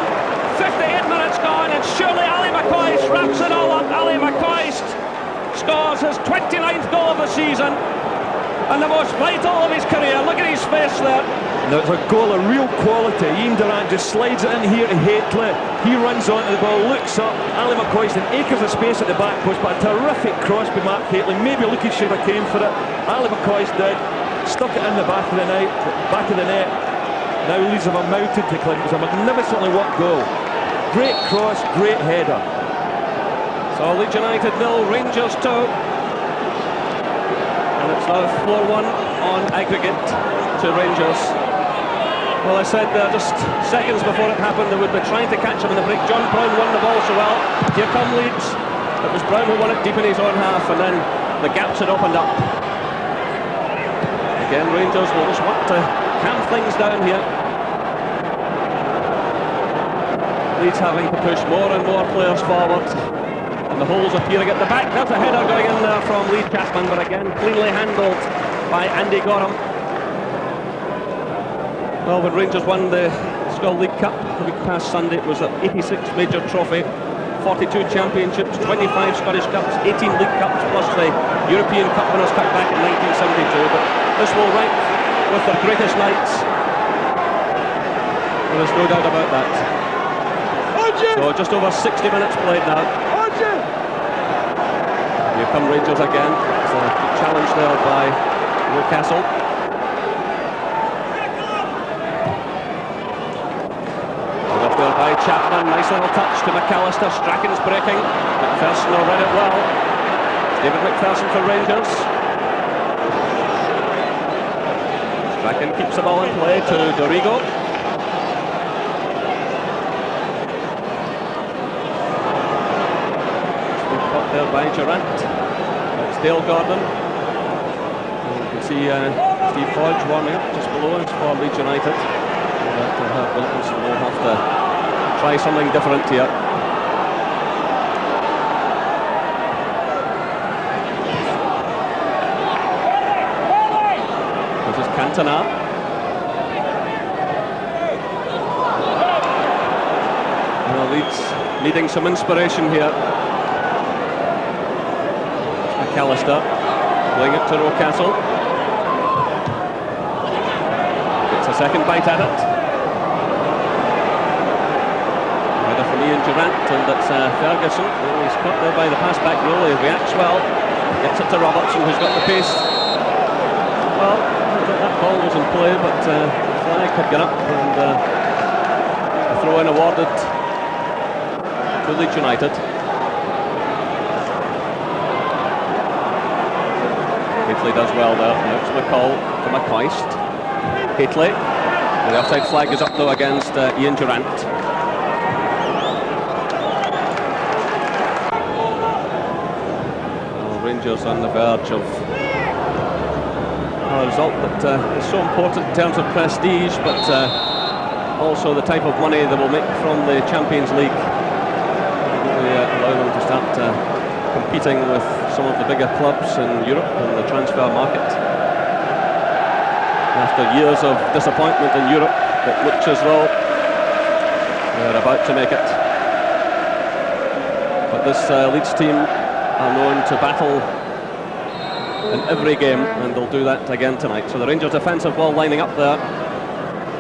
58 minutes gone, and surely Ali McCoist wraps it all up. Ali McCoist scores his 29th goal of the season and the most vital of his career. Look at his face there. Now it's a goal of real quality. Ian Durant just slides it in here to Haitley. He runs onto the ball, looks up. Ali McCoist in acres of space at the back post, but a terrific cross by Mark Haitley. Maybe Lucas should have came for it. Ali McCoist did. Stuck it in the back of the net. Now Leeds have mounted to Clint. It was a magnificently worked goal. Great cross, great header. So Leeds United 0, Rangers 2. And it's now 4-1 on aggregate to Rangers. Well, I said just seconds before it happened they would be trying to catch him in the break. John Brown won the ball so well. Here come Leeds. It was Brown who won it deep in his own half, and then the gaps had opened up. Again, Rangers will just want to calm things down here. Leeds having to push more and more players forward, and the holes appearing at the back. There's a header going in there from Lee Chapman, but again cleanly handled by Andy Gorham. Well, when Rangers won the Skull League Cup the week past Sunday, it was their 86th major trophy, 42 championships, 25 Scottish Cups, 18 League Cups, plus the European Cup Winners' Cup back in 1972. But this will rank with their greatest nights There is no doubt about that. So just over 60 minutes played now. Here come Rangers again. It's a challenge there by Newcastle. Up there by Chapman, nice little touch to McAllister. Strachan's breaking. McPherson read it well. David McPherson for Rangers. Strachan keeps the ball in play to Dorigo. Caught there by Durant. It's Dale Gordon. And you can see Steve Hodge warming up just below us for Leeds United. We'll have to try something different here. This is Cantona. Well, Leeds needing some inspiration here. McAllister playing it to Rocastle. Gets a second bite at it. Ian Durant, and it's Ferguson. Oh, he's caught there by the pass back roll. He reacts well, gets it to Robertson, who's got the pace. Well, that ball was in play, but the flag had gone up, and a throw-in awarded to Leeds United. Hateley does well there. Now it's McCall to McCoist. Hateley. The offside flag is up though against Ian Durant. Rangers on the verge of a result that is so important in terms of prestige, but also the type of money they will make from the Champions League. Really allow them to start competing with some of the bigger clubs in Europe and the transfer market. After years of disappointment in Europe, it looks as though they're about to make it. But this Leeds team are known to battle in every game, and they'll do that again tonight. So the Rangers defensive ball lining up there.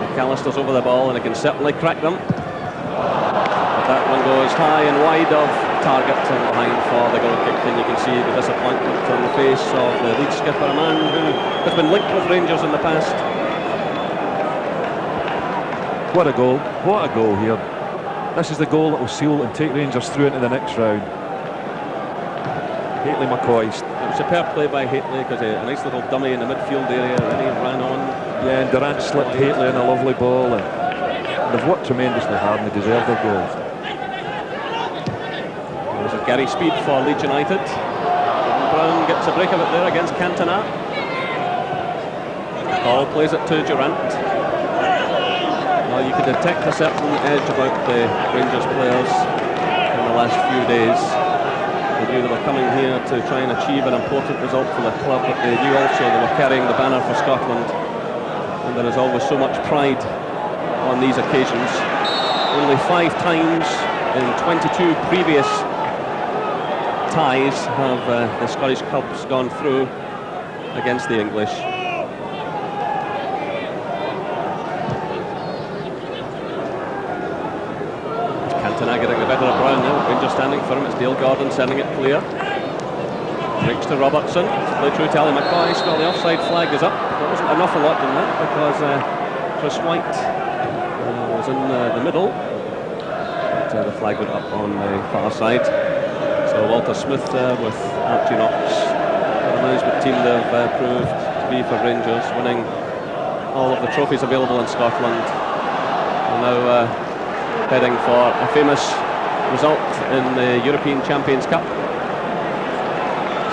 McAllister's over the ball, and he can certainly crack them. But that one goes high and wide of target and behind for the goal kick, and you can see the disappointment on the face of the Leeds skipper, a man who has been linked with Rangers in the past. What a goal here. This is the goal that will seal and take Rangers through into the next round. Hateley McCoist. Superb play by Hateley, because a nice little dummy in the midfield area, and then he ran on. Yeah, and Durant slipped Hateley in a lovely ball, and they've worked tremendously hard and they deserve their goals. There's a Gary Speed for Leeds United. Brown gets a break of it there against Cantona. Hall plays it to Durant. Well, you could detect a certain edge about the Rangers players in the last few days. They knew they were coming here to try and achieve an important result for the club, but they knew also they were carrying the banner for Scotland, and there is always so much pride on these occasions. Only 5 times in 22 previous ties have the Scottish clubs gone through against the English. Cantona getting the better of Brown now. Rangers standing for him. It's Dale Gordon sending it clear. Breaks to Robertson. Play through to Ali McCoist. Well, the offside flag is up. There wasn't an awful lot in that, because Chris White was in the middle. But the flag went up on the far side. So Walter Smith with Archie Knox. The management team they've proved to be for Rangers, winning all of the trophies available in Scotland. And now heading for a famous result in the European Champions Cup.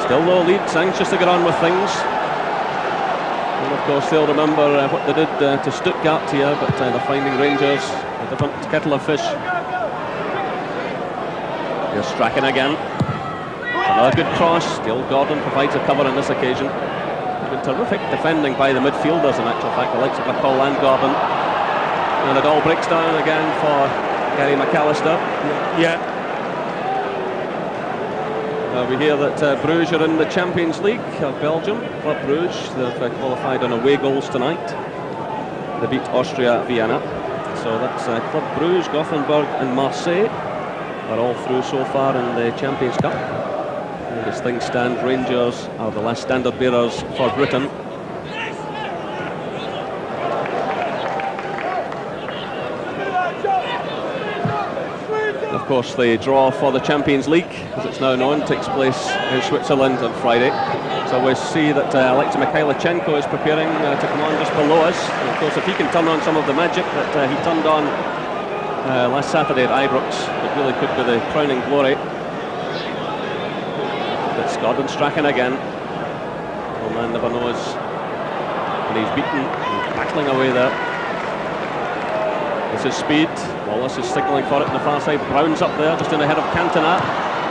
Still though, Leeds anxious to get on with things. And of course they'll remember what they did to Stuttgart here, but they're finding Rangers a different kettle of fish. Here's Strachan again. Another good cross. Dale Gordon provides a cover on this occasion. It's been terrific defending by the midfielders, in actual fact, the likes of McCall and Gordon. And it all breaks down again for Gary McAllister. Yeah. We hear that Bruges are in the Champions League of Belgium. Club Bruges, they've qualified on away goals tonight. They beat Austria Vienna. So that's Club Brugge, Gothenburg and Marseille are all through so far in the Champions Cup. And as things stand, Rangers are the last standard bearers for Britain. Of course, the draw for the Champions League, as it's now known, takes place in Switzerland on Friday. So we see that Alexei Mikhailichenko is preparing to come on just below us. And of course, if he can turn on some of the magic that he turned on last Saturday at Ibrox, it really could be the crowning glory. It's Gordon Strachan again. The man never knows when he's beaten. He's battling away there. This is speed. Wallace is signalling for it on the far side. Brown's up there, just in ahead of Cantona.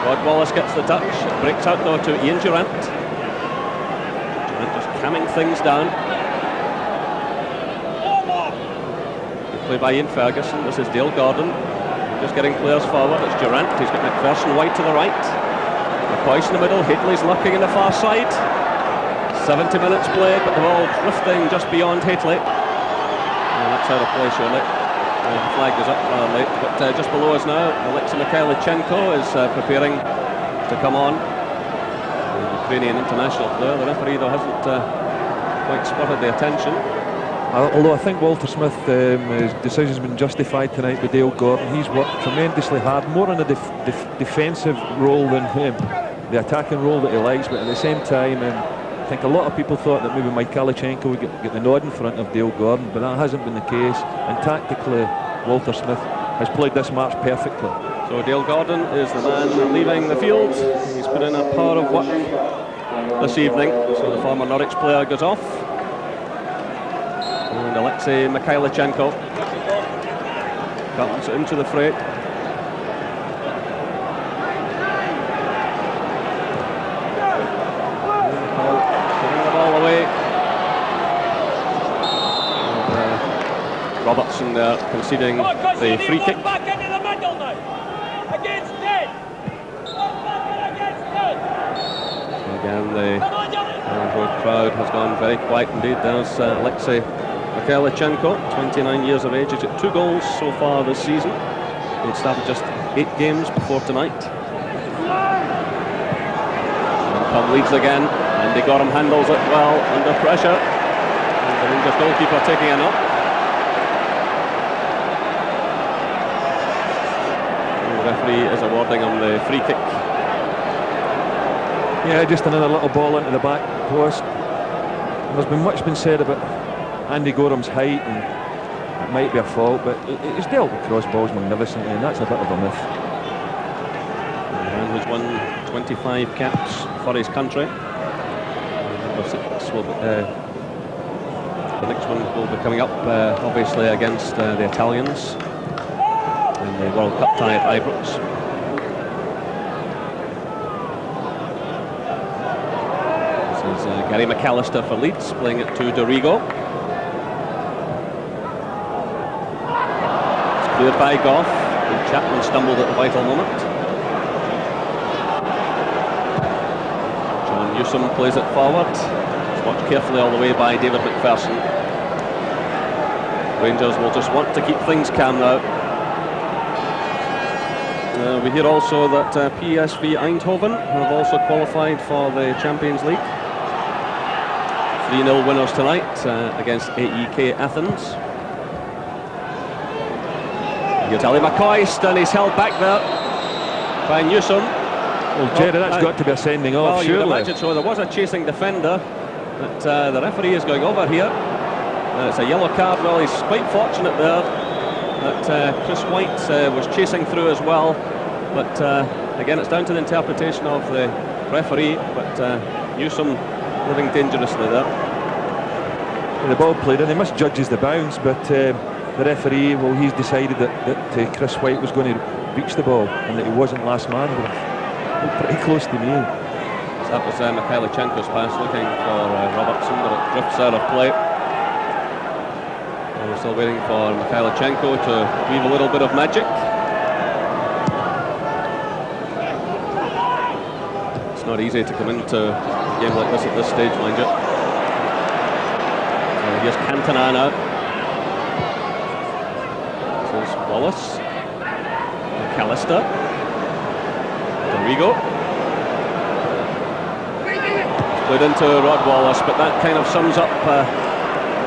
Rod Wallace gets the touch. It breaks out though to Ian Durant. Durant just camming things down. Good play by Ian Ferguson. This is Dale Gordon. Just getting players forward. It's Durant. He's got McPherson wide to the right. McCoy's in the middle. Hitley's lurking in the far side. 70 minutes played, but the ball drifting just beyond Hitley. And that's out of play, surely. The flag goes up rather late, but just below us now, Alexei Mikhailichenko is preparing to come on. The Ukrainian international player. The referee, though, hasn't quite spotted the attention. Although I think Walter Smith, his decision's been justified tonight with Dale Gordon. He's worked tremendously hard, more in a defensive role than the attacking role that he likes, but at the same time, I think a lot of people thought that maybe Mikhailichenko would get the nod in front of Dale Gordon, but that hasn't been the case. And tactically, Walter Smith has played this match perfectly. So Dale Gordon is the man leaving the field. He's put in a power of work this evening. So the former Norwich player goes off. And Alexei Mikhailichenko comes into the fray. Robertson there conceding the free kick. Back into the middle now. Against Ted. Again, the crowd has gone very quiet indeed. There's Alexei Mikhailichenko, 29 years of age. He's got 2 goals so far this season. He'd started just 8 games before tonight. And come Leeds again. Andy Gorham handles it well under pressure. And the Rangers goalkeeper taking a knock. The referee is awarding him the free kick. Yeah, just another little ball into the back post. There's been much been said about Andy Goram's height, and it might be a fault, but he's dealt with cross balls magnificently, and that's a bit of a myth. The man who's won 25 caps for his country. The next one will be coming up, obviously, against the Italians in the World Cup tie at Ibrox. This is Gary McAllister for Leeds, playing it to Dorigo. It's cleared by Goff, and Chapman stumbled at the vital moment. John Newsom plays it forward. It's watched carefully all the way by David McPherson. Rangers will just want to keep things calm now. We hear also that PSV Eindhoven have also qualified for the Champions League. 3-0 winners tonight against AEK Athens. Here's Ali McCoy, and he's held back there by Newsom. Well, Jerry, that's got to be a sending off, well, surely. You'd imagine so. There was a chasing defender, but the referee is going over here. It's a yellow card. Well, he's quite fortunate there that Chris White was chasing through as well. But again, it's down to the interpretation of the referee. But Newsom living dangerously there. The ball played in. He misjudges the bounce, but the referee, well, he's decided that Chris White was going to reach the ball and that he wasn't last man. But pretty close to me. So that was Mikhailichenko's pass, looking for Robertson, but it drifts out of play. We're still waiting for Mikhailichenko to weave a little bit of magic. It's not easy to come into a game like this at this stage, mind you. So here's Cantona now. Wallace. McAllister. Dorigo. Played into Rod Wallace, but that kind of sums up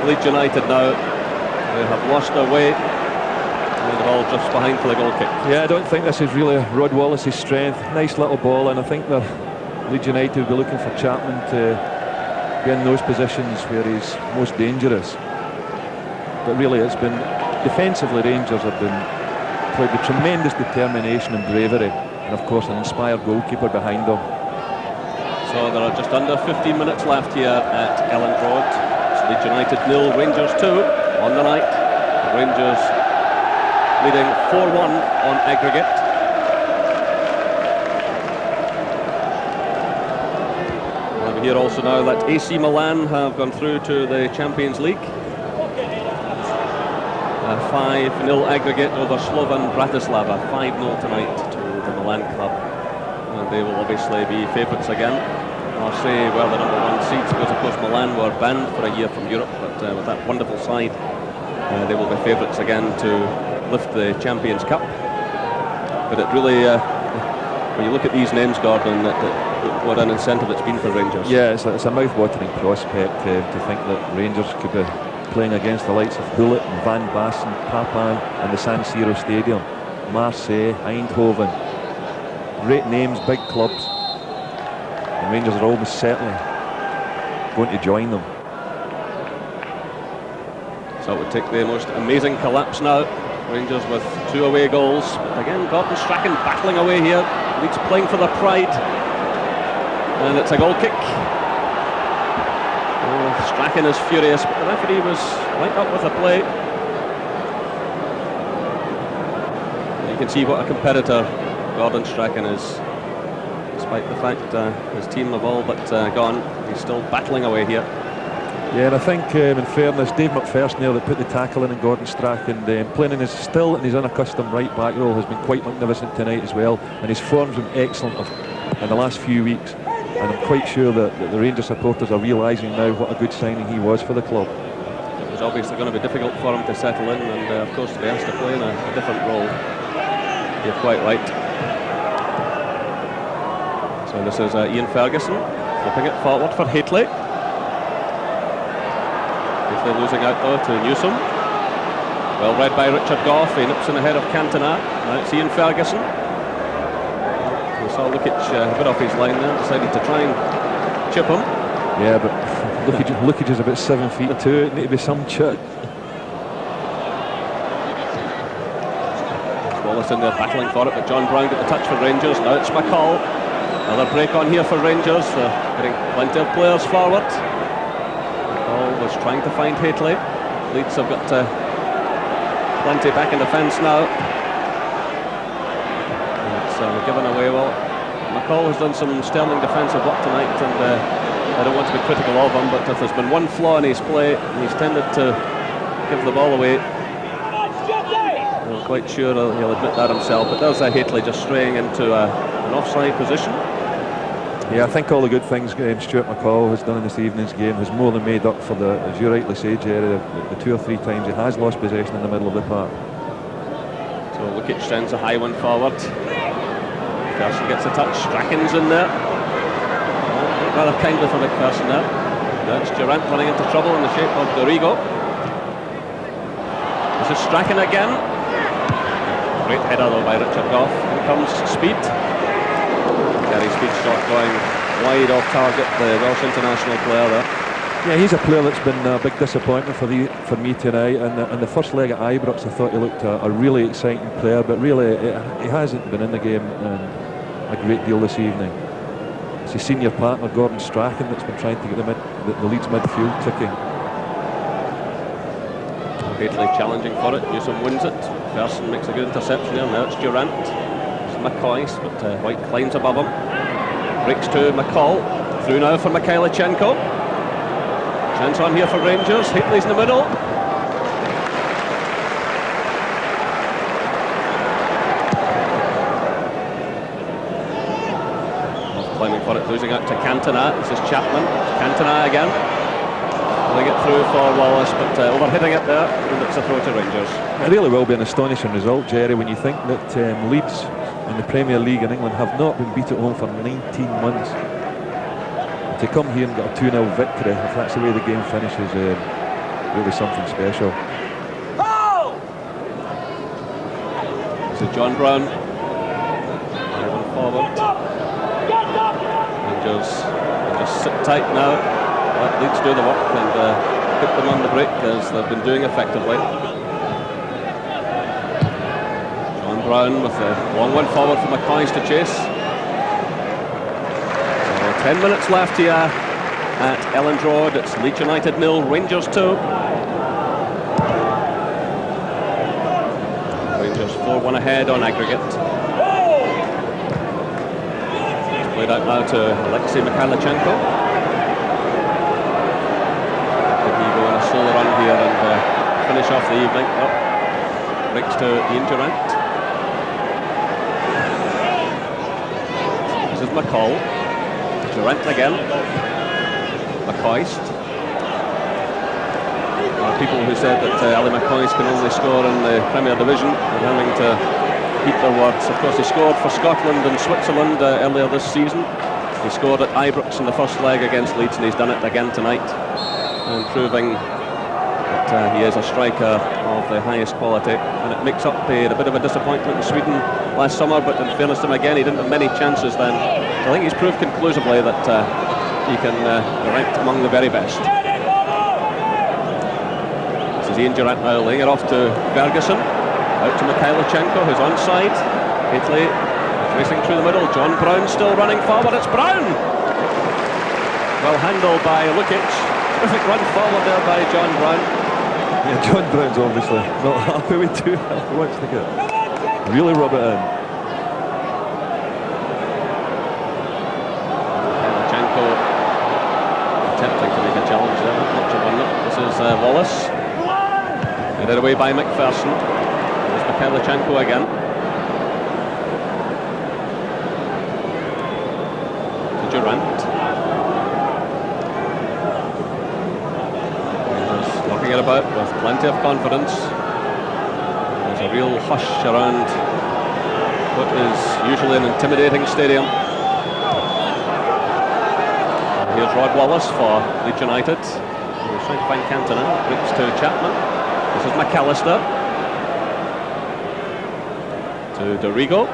Leeds United now. They have lost their way, and the ball drifts behind for the goal kick. Yeah, I don't think this is really Rod Wallace's strength. Nice little ball, and I think that Leeds United will be looking for Chapman to be in those positions where he's most dangerous. But really, it's been defensively, Rangers have been played with tremendous determination and bravery, and of course an inspired goalkeeper behind them. So there are just under 15 minutes left here at Elland Road. It's Leeds United 0, Rangers 2 on the night. The Rangers leading 4-1 on aggregate. We hear also now that AC Milan have gone through to the Champions League. 5-0 aggregate over Slovan Bratislava. 5-0 tonight to the Milan club. And they will obviously be favourites again. Marseille were the #1 seeds because of course Milan were banned for a year from Europe, but with that wonderful side they will be favourites again to lift the Champions Cup. But it really, when you look at these names, Gordon, what an incentive it's been for Rangers. Yeah, it's a mouth-watering prospect to think that Rangers could be playing against the likes of Hullet and Van Basten, Papin and the San Siro Stadium, Marseille, Eindhoven, great names, big clubs, and Rangers are almost certainly going to join them. So it would take the most amazing collapse now. Rangers with 2 away goals. But again, Gordon Strachan battling away here. Leeds playing for their pride. And it's a goal kick. Oh, Strachan is furious, but the referee was right up with the play. You can see what a competitor Gordon Strachan is. Despite the fact his team have all but gone, he's still battling away here. Yeah, and I think in fairness, Dave McPherson there that put the tackle in Gordon Strachan, playing in his unaccustomed right back role has been quite magnificent tonight as well, and his form's been excellent in the last few weeks, and I'm quite sure that the Rangers supporters are realising now what a good signing he was for the club. It was obviously going to be difficult for him to settle in, and of course to be asked to play in a different role. You're quite right. So this is Ian Ferguson flipping it forward for Haitley. Haitley losing out though to Newsom. Well read by Richard Gough. He nips in ahead of Cantona. Now it's Ian Ferguson. We saw Lukic a bit off his line there, decided to try and chip him. Yeah, but Lukic is about 7'2". It need to be some chip. Wallace in there battling for it, but John Brown got the touch for Rangers. Now it's McCall. Another break on here for Rangers. They're getting plenty of players forward. McCall was trying to find Haitley. Leeds have got plenty back in defence now. It's given away well. McCall has done some sterling defensive work tonight, and I don't want to be critical of him, but if there's been one flaw in his play, he's tended to give the ball away. I'm quite sure he'll admit that himself, but there's Haitley just straying into an offside position. Yeah, I think all the good things Stuart McCall has done in this evening's game has more than made up for as you rightly say, Jerry, the 2 or 3 times he has lost possession in the middle of the park. So Lukic sends a high one forward. McPherson gets a touch. Strachan's in there. Oh, rather kindly for McPherson there. Now it's Durant running into trouble in the shape of Dorigo. This is Strachan again. Great header though by Richard Gough. Here comes Speed. Gary Speed shot going wide off target, the Welsh international player there. Yeah, he's a player that's been a big disappointment for me tonight. And the first leg at Ibrox, I thought he looked a really exciting player, but really he hasn't been in the game a great deal this evening. It's his senior partner Gordon Strachan that's been trying to get the Leeds midfield ticking. Haitley challenging for it. Newsom wins it. Person makes a good interception there. Now it's Durant. It's McCoy, but White climbs above him. Breaks to McCall. Through now for Mikhailichenko. Chance on here for Rangers. Haitley's in the middle. Climbing for it, losing out to Cantona. This is Chapman. Cantona again. Pulling getting it through for Wallace, but overhitting it there, and it's a throw to Rangers. It really will be an astonishing result, Jerry, when you think that Leeds in the Premier League in England have not been beat at home for 19 months. To come here and get a 2-0 victory, if that's the way the game finishes, really something special. This is John Brown. Moving forward. Rangers just sit tight now. Let Leeds do the work and put them on the break as they've been doing effectively. John Brown with a long one forward for McCoys to chase. So 10 minutes left here at Elland Road. It's Leeds United 0, Rangers 2. Rangers 4-1 ahead on aggregate. It's played out now to Alexei Mikhailichenko. Did he go on a solo run here and finish off the evening? Oh, breaks to Ian Durant. This is McCall. Durant again. McCoist. People who said that Ali McCoist can only score in the Premier Division are having to eat their words. Of course, he scored for Scotland and Switzerland earlier this season. He scored at Ibrox in the first leg against Leeds, and he's done it again tonight, and proving that he is a striker of the highest quality. And it makes up a bit of a disappointment in Sweden last summer, but in fairness to him again, he didn't have many chances then. So I think he's proved conclusively that he can be ranked among the very best. Ian Durant now laying it off to Ferguson, out to Mikhailichenko, who's onside. Italy racing through the middle. John Brown still running forward. It's Brown! Well handled by Lukic. Terrific run forward there by John Brown. Yeah, John Brown's obviously not happy with 2. He wants to get really rub it in. Mikhailichenko attempting to make a challenge there. Much of one. This is Wallace. Headed away by McPherson. There's Mikhailichenko again. To Durant. He's knocking it about with plenty of confidence. There's a real hush around what is usually an intimidating stadium. And here's Rod Wallace for Leeds United. He's trying to find Cantona. Brings to Chapman. This is McAllister to Dorigo.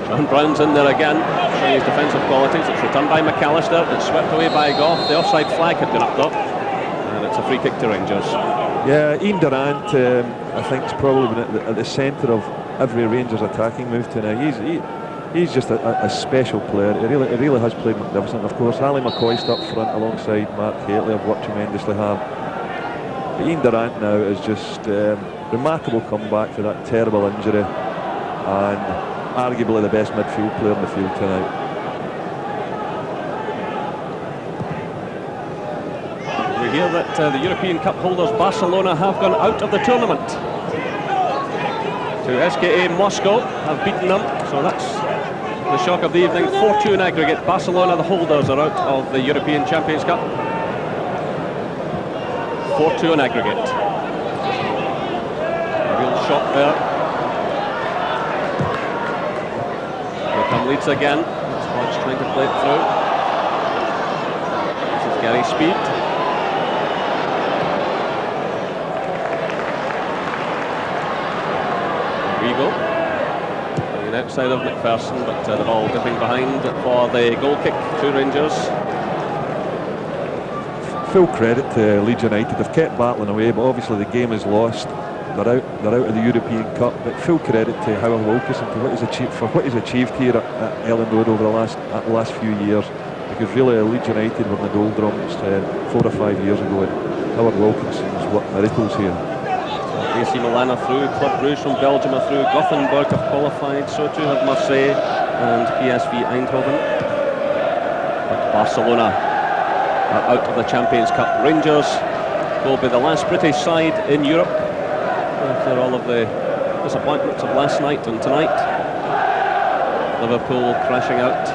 John Brown's in there again, showing his defensive qualities. It's returned by McAllister. It's swept away by Goff. The offside flag had gone up though, and it's a free kick to Rangers. Yeah, Ian Durant, I think, is probably been at the centre of every Rangers attacking move tonight. He's just a special player. He really has played magnificent. Of course, Ali McCoist up front alongside Mark Hateley have worked tremendously hard. Ian Durant now is just remarkable comeback for that terrible injury, and arguably the best midfield player in the field tonight. We hear that the European Cup holders Barcelona have gone out of the tournament. To SKA Moscow have beaten them, so that's the shock of the evening. 4-2 in aggregate. Barcelona, the holders, are out of the European Champions Cup. 4-2 in aggregate. A real shock there. Here come Leeds again. Hodge trying to play it through. This is Gary Speed. Rigo. Going outside of McPherson, but the ball dipping behind for the goal kick to Rangers. Full credit to Leeds United. They've kept battling away, but obviously the game is lost. They're out of the European Cup. But full credit to Howard Wilkinson for what he's achieved here at Elland Road over the last few years. Because really, Leeds United were in the doldrums 4 or 5 years ago, and Howard Wilkinson's worked miracles here. AC Milan are through. Club Brugge from Belgium are through. Gothenburg have qualified. So too have Marseille and PSV Eindhoven. But Barcelona are out of the Champions Cup. Rangers will be the last British side in Europe after all of the disappointments of last night and tonight. Liverpool crashing out.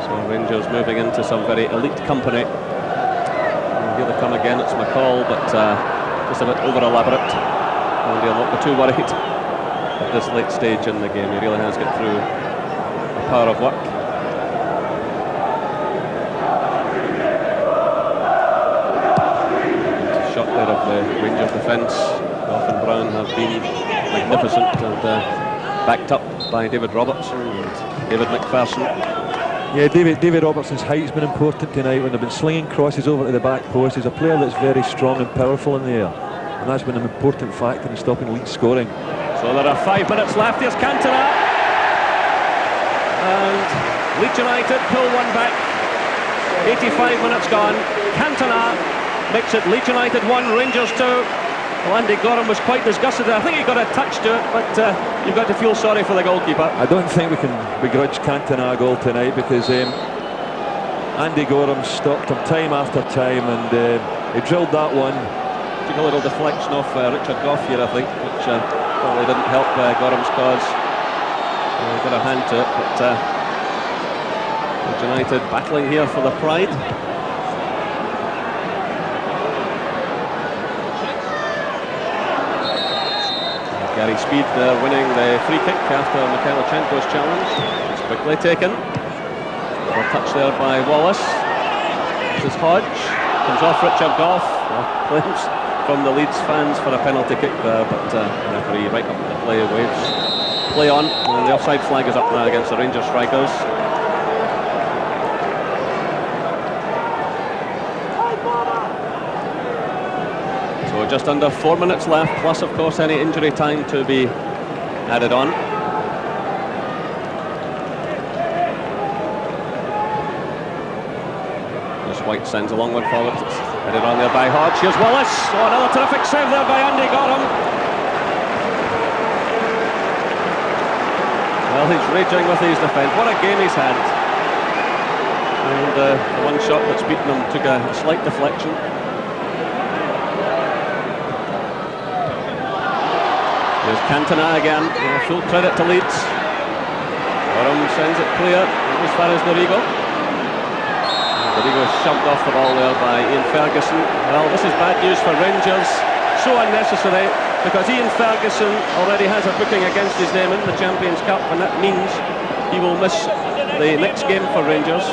So Rangers moving into some very elite company. And here they come again, it's McCall, but just a bit over-elaborate. And he'll not be too worried at this late stage in the game. He really has got through a power of work. Shot there of the Rangers defence. Goff and Brown have been magnificent and backed up by David Robertson and David McPherson. Yeah, David Robertson's height's been important tonight when they've been slinging crosses over to the back post. He's a player that's very strong and powerful in the air, and that's been an important factor in stopping Leeds scoring. So there are 5 minutes left. Here's Cantona, and Leeds United pull one back. 85 minutes gone. Cantona makes it Leeds United 1, Rangers 2. Well, Andy Gorham was quite disgusted. I think he got a touch to it, but you've got to feel sorry for the goalkeeper. I don't think we can begrudge Cantona a goal tonight, because Andy Gorham stopped him time after time, and he drilled that one. Took a little deflection off Richard Goff here, I think, which probably didn't help Gorham's cause. Got a hand to it, but Leeds United battling here for the pride. Gary Speed winning the free kick after Mikhailichenko's challenge. It's quickly taken. A touch there by Wallace. This is Hodge. Comes off Richard Goff. Claims from the Leeds fans for a penalty kick there, but the referee right up the play waves. Play on, and the offside flag is up now against the Rangers strikers. So just under 4 minutes left, plus of course any injury time to be added on. This White sends a long one forward. It's headed on there by Hodge. Here's Wallace. Oh, another terrific save there by Andy Gorham. Well, he's raging with his defence. What a game he's had. And the one shot that's beaten him took a slight deflection. Here's Cantona again. Full credit to Leeds. Gorham sends it clear as far as Dorigo. Dorigo shoved off the ball there by Ian Ferguson. Well, this is bad news for Rangers. So unnecessary, because Ian Ferguson already has a booking against his name in the Champions Cup, and that means he will miss the next game for Rangers.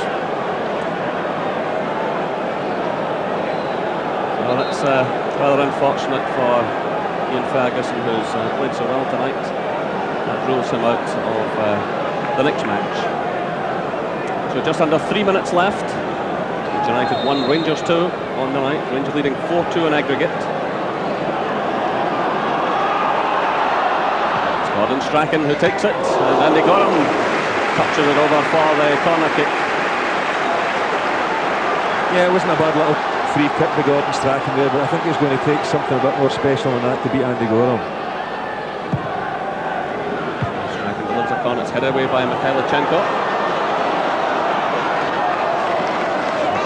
Well, it's rather unfortunate for Ian Ferguson, who's played so well tonight. That rules him out of the next match. So just under 3 minutes left. Leeds United 1, Rangers 2 on the night. Rangers leading 4-2 in aggregate. It's Gordon Strachan who takes it, and Andy Gorham touches it over for the corner kick. Yeah, it wasn't a bad little free kick by Gordon Strachan there, but I think he's going to take something a bit more special than that to beat Andy Gorham. Strachan delivers a corner. It's headed away by Mikhailichenko.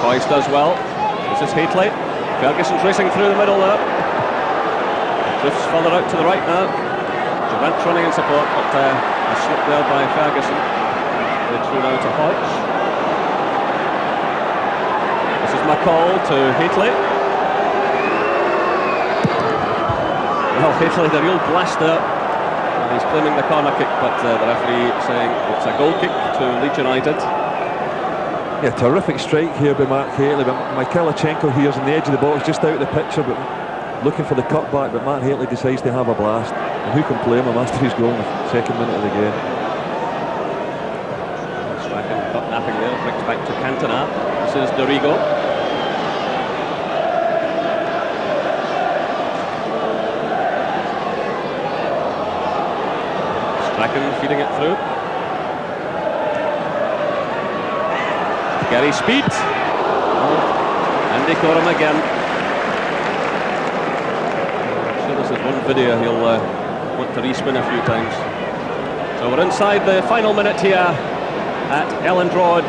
Boyce does well. This is Haitley. Ferguson's racing through the middle there. Drifts further out to the right now. Javant's running in support, but a slip there by Ferguson. They're through now to Hodge. This is McCall to Haitley. Well, Haitley, the real blaster. He's claiming the corner kick, but the referee saying it's a goal kick to Leeds United. Yeah, terrific strike here by Mark Haitley, but Mikhailichenko here's on the edge of the box, just out of the picture, but looking for the cutback, but Mark Haitley decides to have a blast. And who can blame him after his goal in the second minute of the game? Strachan got napping there, brings back to Cantona. This is Dorigo. Strachan feeding it through. Gary Speed. Andy Gorham again. I'm sure this is one video he'll want to respin a few times. So we're inside the final minute here at Elland Road.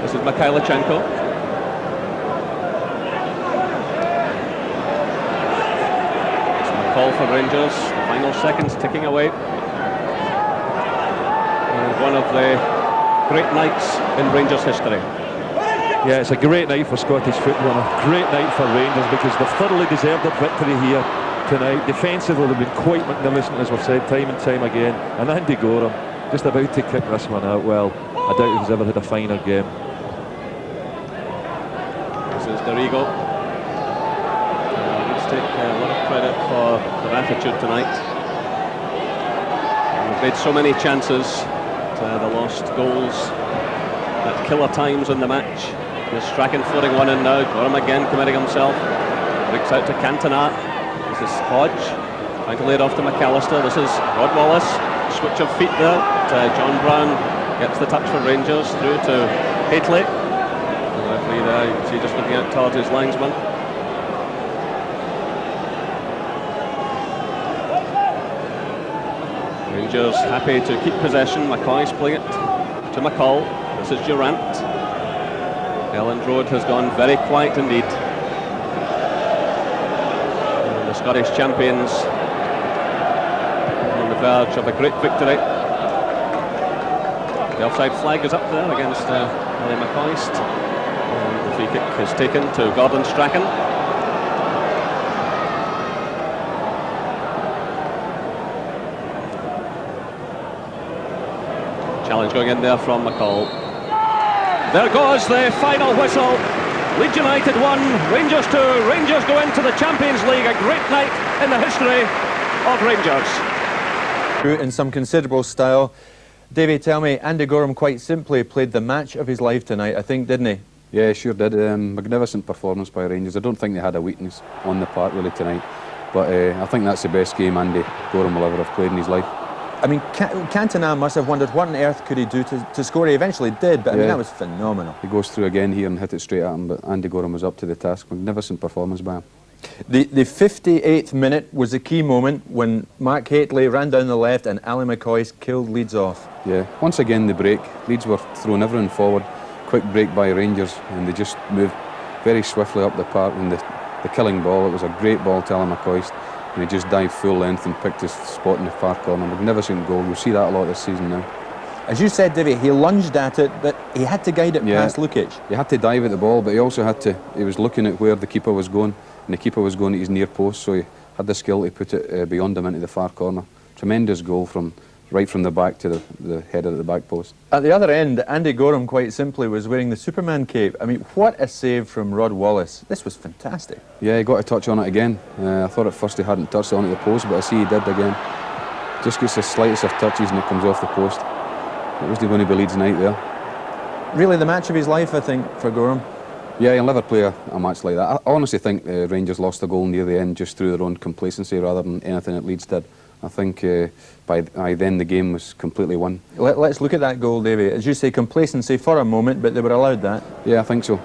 This is Mikhailichenko. call for Rangers. The final seconds ticking away. And one of the great nights in Rangers history. Yeah, it's a great night for Scottish football and a great night for Rangers because they've thoroughly deserved their victory here tonight. Defensively, they've been quite magnificent, as we've said time and time again. And Andy Gorham just about to kick this one out. Well, I doubt he's ever had a finer game. This is Dorigo. Let's take a lot of credit for their attitude tonight. We've made so many chances to the lost goals at killer times in the match. Just Strachan floating one in now. Gorham again committing himself. Breaks out to Cantona. This is Hodge trying to lay it off to McAllister. This is Rod Wallace. Switch of feet there. John Brown gets the touch for Rangers through to Haitley. The referee there, you can see just looking out towards his linesman. Rangers happy to keep possession. McCoy's playing it to McCall. This is Durant. Elland Road has gone very quiet indeed. And the Scottish champions on the verge of a great victory. The offside flag is up there against Willie McCoist. And the free kick is taken to Gordon Strachan. Challenge going in there from McCall. There goes the final whistle. Leeds United 1, Rangers 2. Rangers go into the Champions League. A great night in the history of Rangers. In some considerable style. Davey, tell me, Andy Gorham quite simply played the match of his life tonight, I think, didn't he? Yeah, he sure did. Magnificent performance by Rangers. I don't think they had a weakness on the park really tonight. But I think that's the best game Andy Gorham will ever have played in his life. I mean, Cantona must have wondered what on earth could he do to score. He eventually did, but I mean, that was phenomenal. He goes through again here and hit it straight at him, but Andy Gorham was up to the task. Magnificent performance by him. The 58th minute was the key moment when Mark Haitley ran down the left and Ali McCoy killed Leeds off. Yeah, once again the break. Leeds were throwing everything forward. Quick break by Rangers, and they just moved very swiftly up the park. And the killing ball, it was a great ball to Ali McCoy. And he just dived full length and picked his spot in the far corner. Magnificent goal. You'll see that a lot this season now. As you said, Davey, he lunged at it, but he had to guide it past Lukic. He had to dive at the ball, but he also had to. He was looking at where the keeper was going, and the keeper was going at his near post, so he had the skill to put it beyond him into the far corner. Tremendous goal from right from the back to the header at the back post. At the other end, Andy Gorham quite simply was wearing the Superman cape. I mean, what a save from Rod Wallace. This was fantastic. Yeah, he got a touch on it again. I thought at first he hadn't touched it onto the post, but I see he did again. Just gets the slightest of touches and it comes off the post. It was going to be Leeds night there. Really the match of his life, I think, for Gorham. Yeah, he'll never play a match like that. I honestly think Rangers lost a goal near the end just through their own complacency rather than anything that Leeds did. I think by then the game was completely won. Let's look at that goal, Davey. As you say, complacency for a moment, but they were allowed that. Yeah, I think so.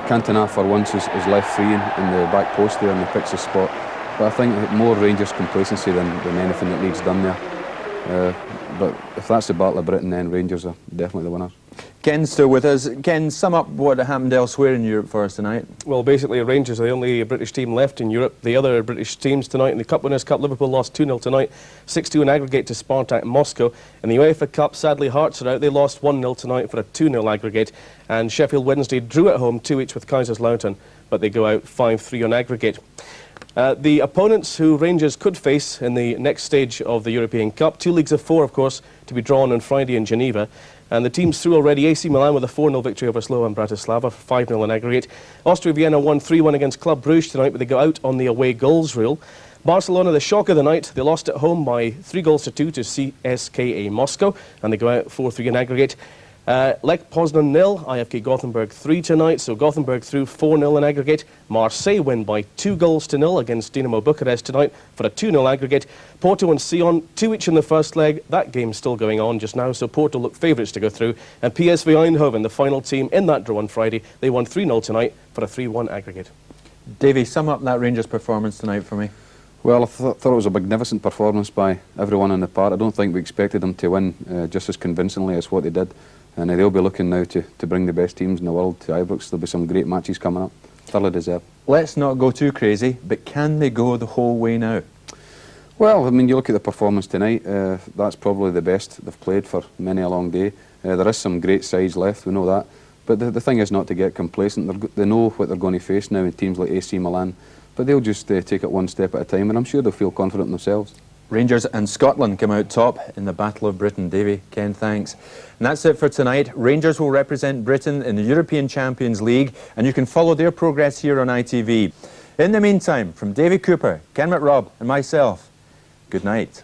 Cantona for once is left free in the back post there and he picks his spot. But I think more Rangers complacency than anything that Leeds done there. But if that's the Battle of Britain, then Rangers are definitely the winners. Ken's still with us. Ken, sum up what happened elsewhere in Europe for us tonight. Well, basically, Rangers are the only British team left in Europe. The other British teams tonight in the Cup Winners' Cup, Liverpool lost 2-0 tonight, 6-2 in aggregate to Spartak Moscow. In the UEFA Cup, sadly, Hearts are out. They lost 1-0 tonight for a 2-0 aggregate. And Sheffield Wednesday drew at home 2-each with Kaiserslautern, but they go out 5-3 on aggregate. The opponents who Rangers could face in the next stage of the European Cup, 2 leagues of 4, of course, to be drawn on Friday in Geneva. And the team's through already. AC Milan with a 4-0 victory over Slovan Bratislava, 5-0 in aggregate. Austria Vienna won 3-1 against Club Brugge tonight, but they go out on the away goals rule. Barcelona, the shock of the night, they lost at home by 3-2 to CSKA Moscow, and they go out 4-3 in aggregate. Lech Poznan 0, IFK Gothenburg 3 tonight, so Gothenburg through 4-0 in aggregate. Marseille win by 2-0 against Dinamo Bucharest tonight for a 2-0 aggregate. Porto and Sion 2-each in the first leg. That game's still going on just now, so Porto look favourites to go through. And PSV Eindhoven, the final team in that draw on Friday, they won 3-0 tonight for a 3-1 aggregate. Davey, sum up that Rangers performance tonight for me. Well, I thought it was a magnificent performance by everyone in the part. I don't think we expected them to win just as convincingly as what they did. And they'll be looking now to bring the best teams in the world to Ibrox. There'll be some great matches coming up. thoroughly deserved. Let's not go too crazy, but can they go the whole way now? Well, I mean, you look at the performance tonight, that's probably the best they've played for many a long day. There is some great sides left, we know that. But the thing is not to get complacent. They know what they're going to face now in teams like AC Milan. But they'll just take it one step at a time, and I'm sure they'll feel confident in themselves. Rangers and Scotland come out top in the Battle of Britain. Davy, Ken, thanks. And that's it for tonight. Rangers will represent Britain in the European Champions League, and you can follow their progress here on ITV. In the meantime, from Davy Cooper, Ken McRobb and myself, good night.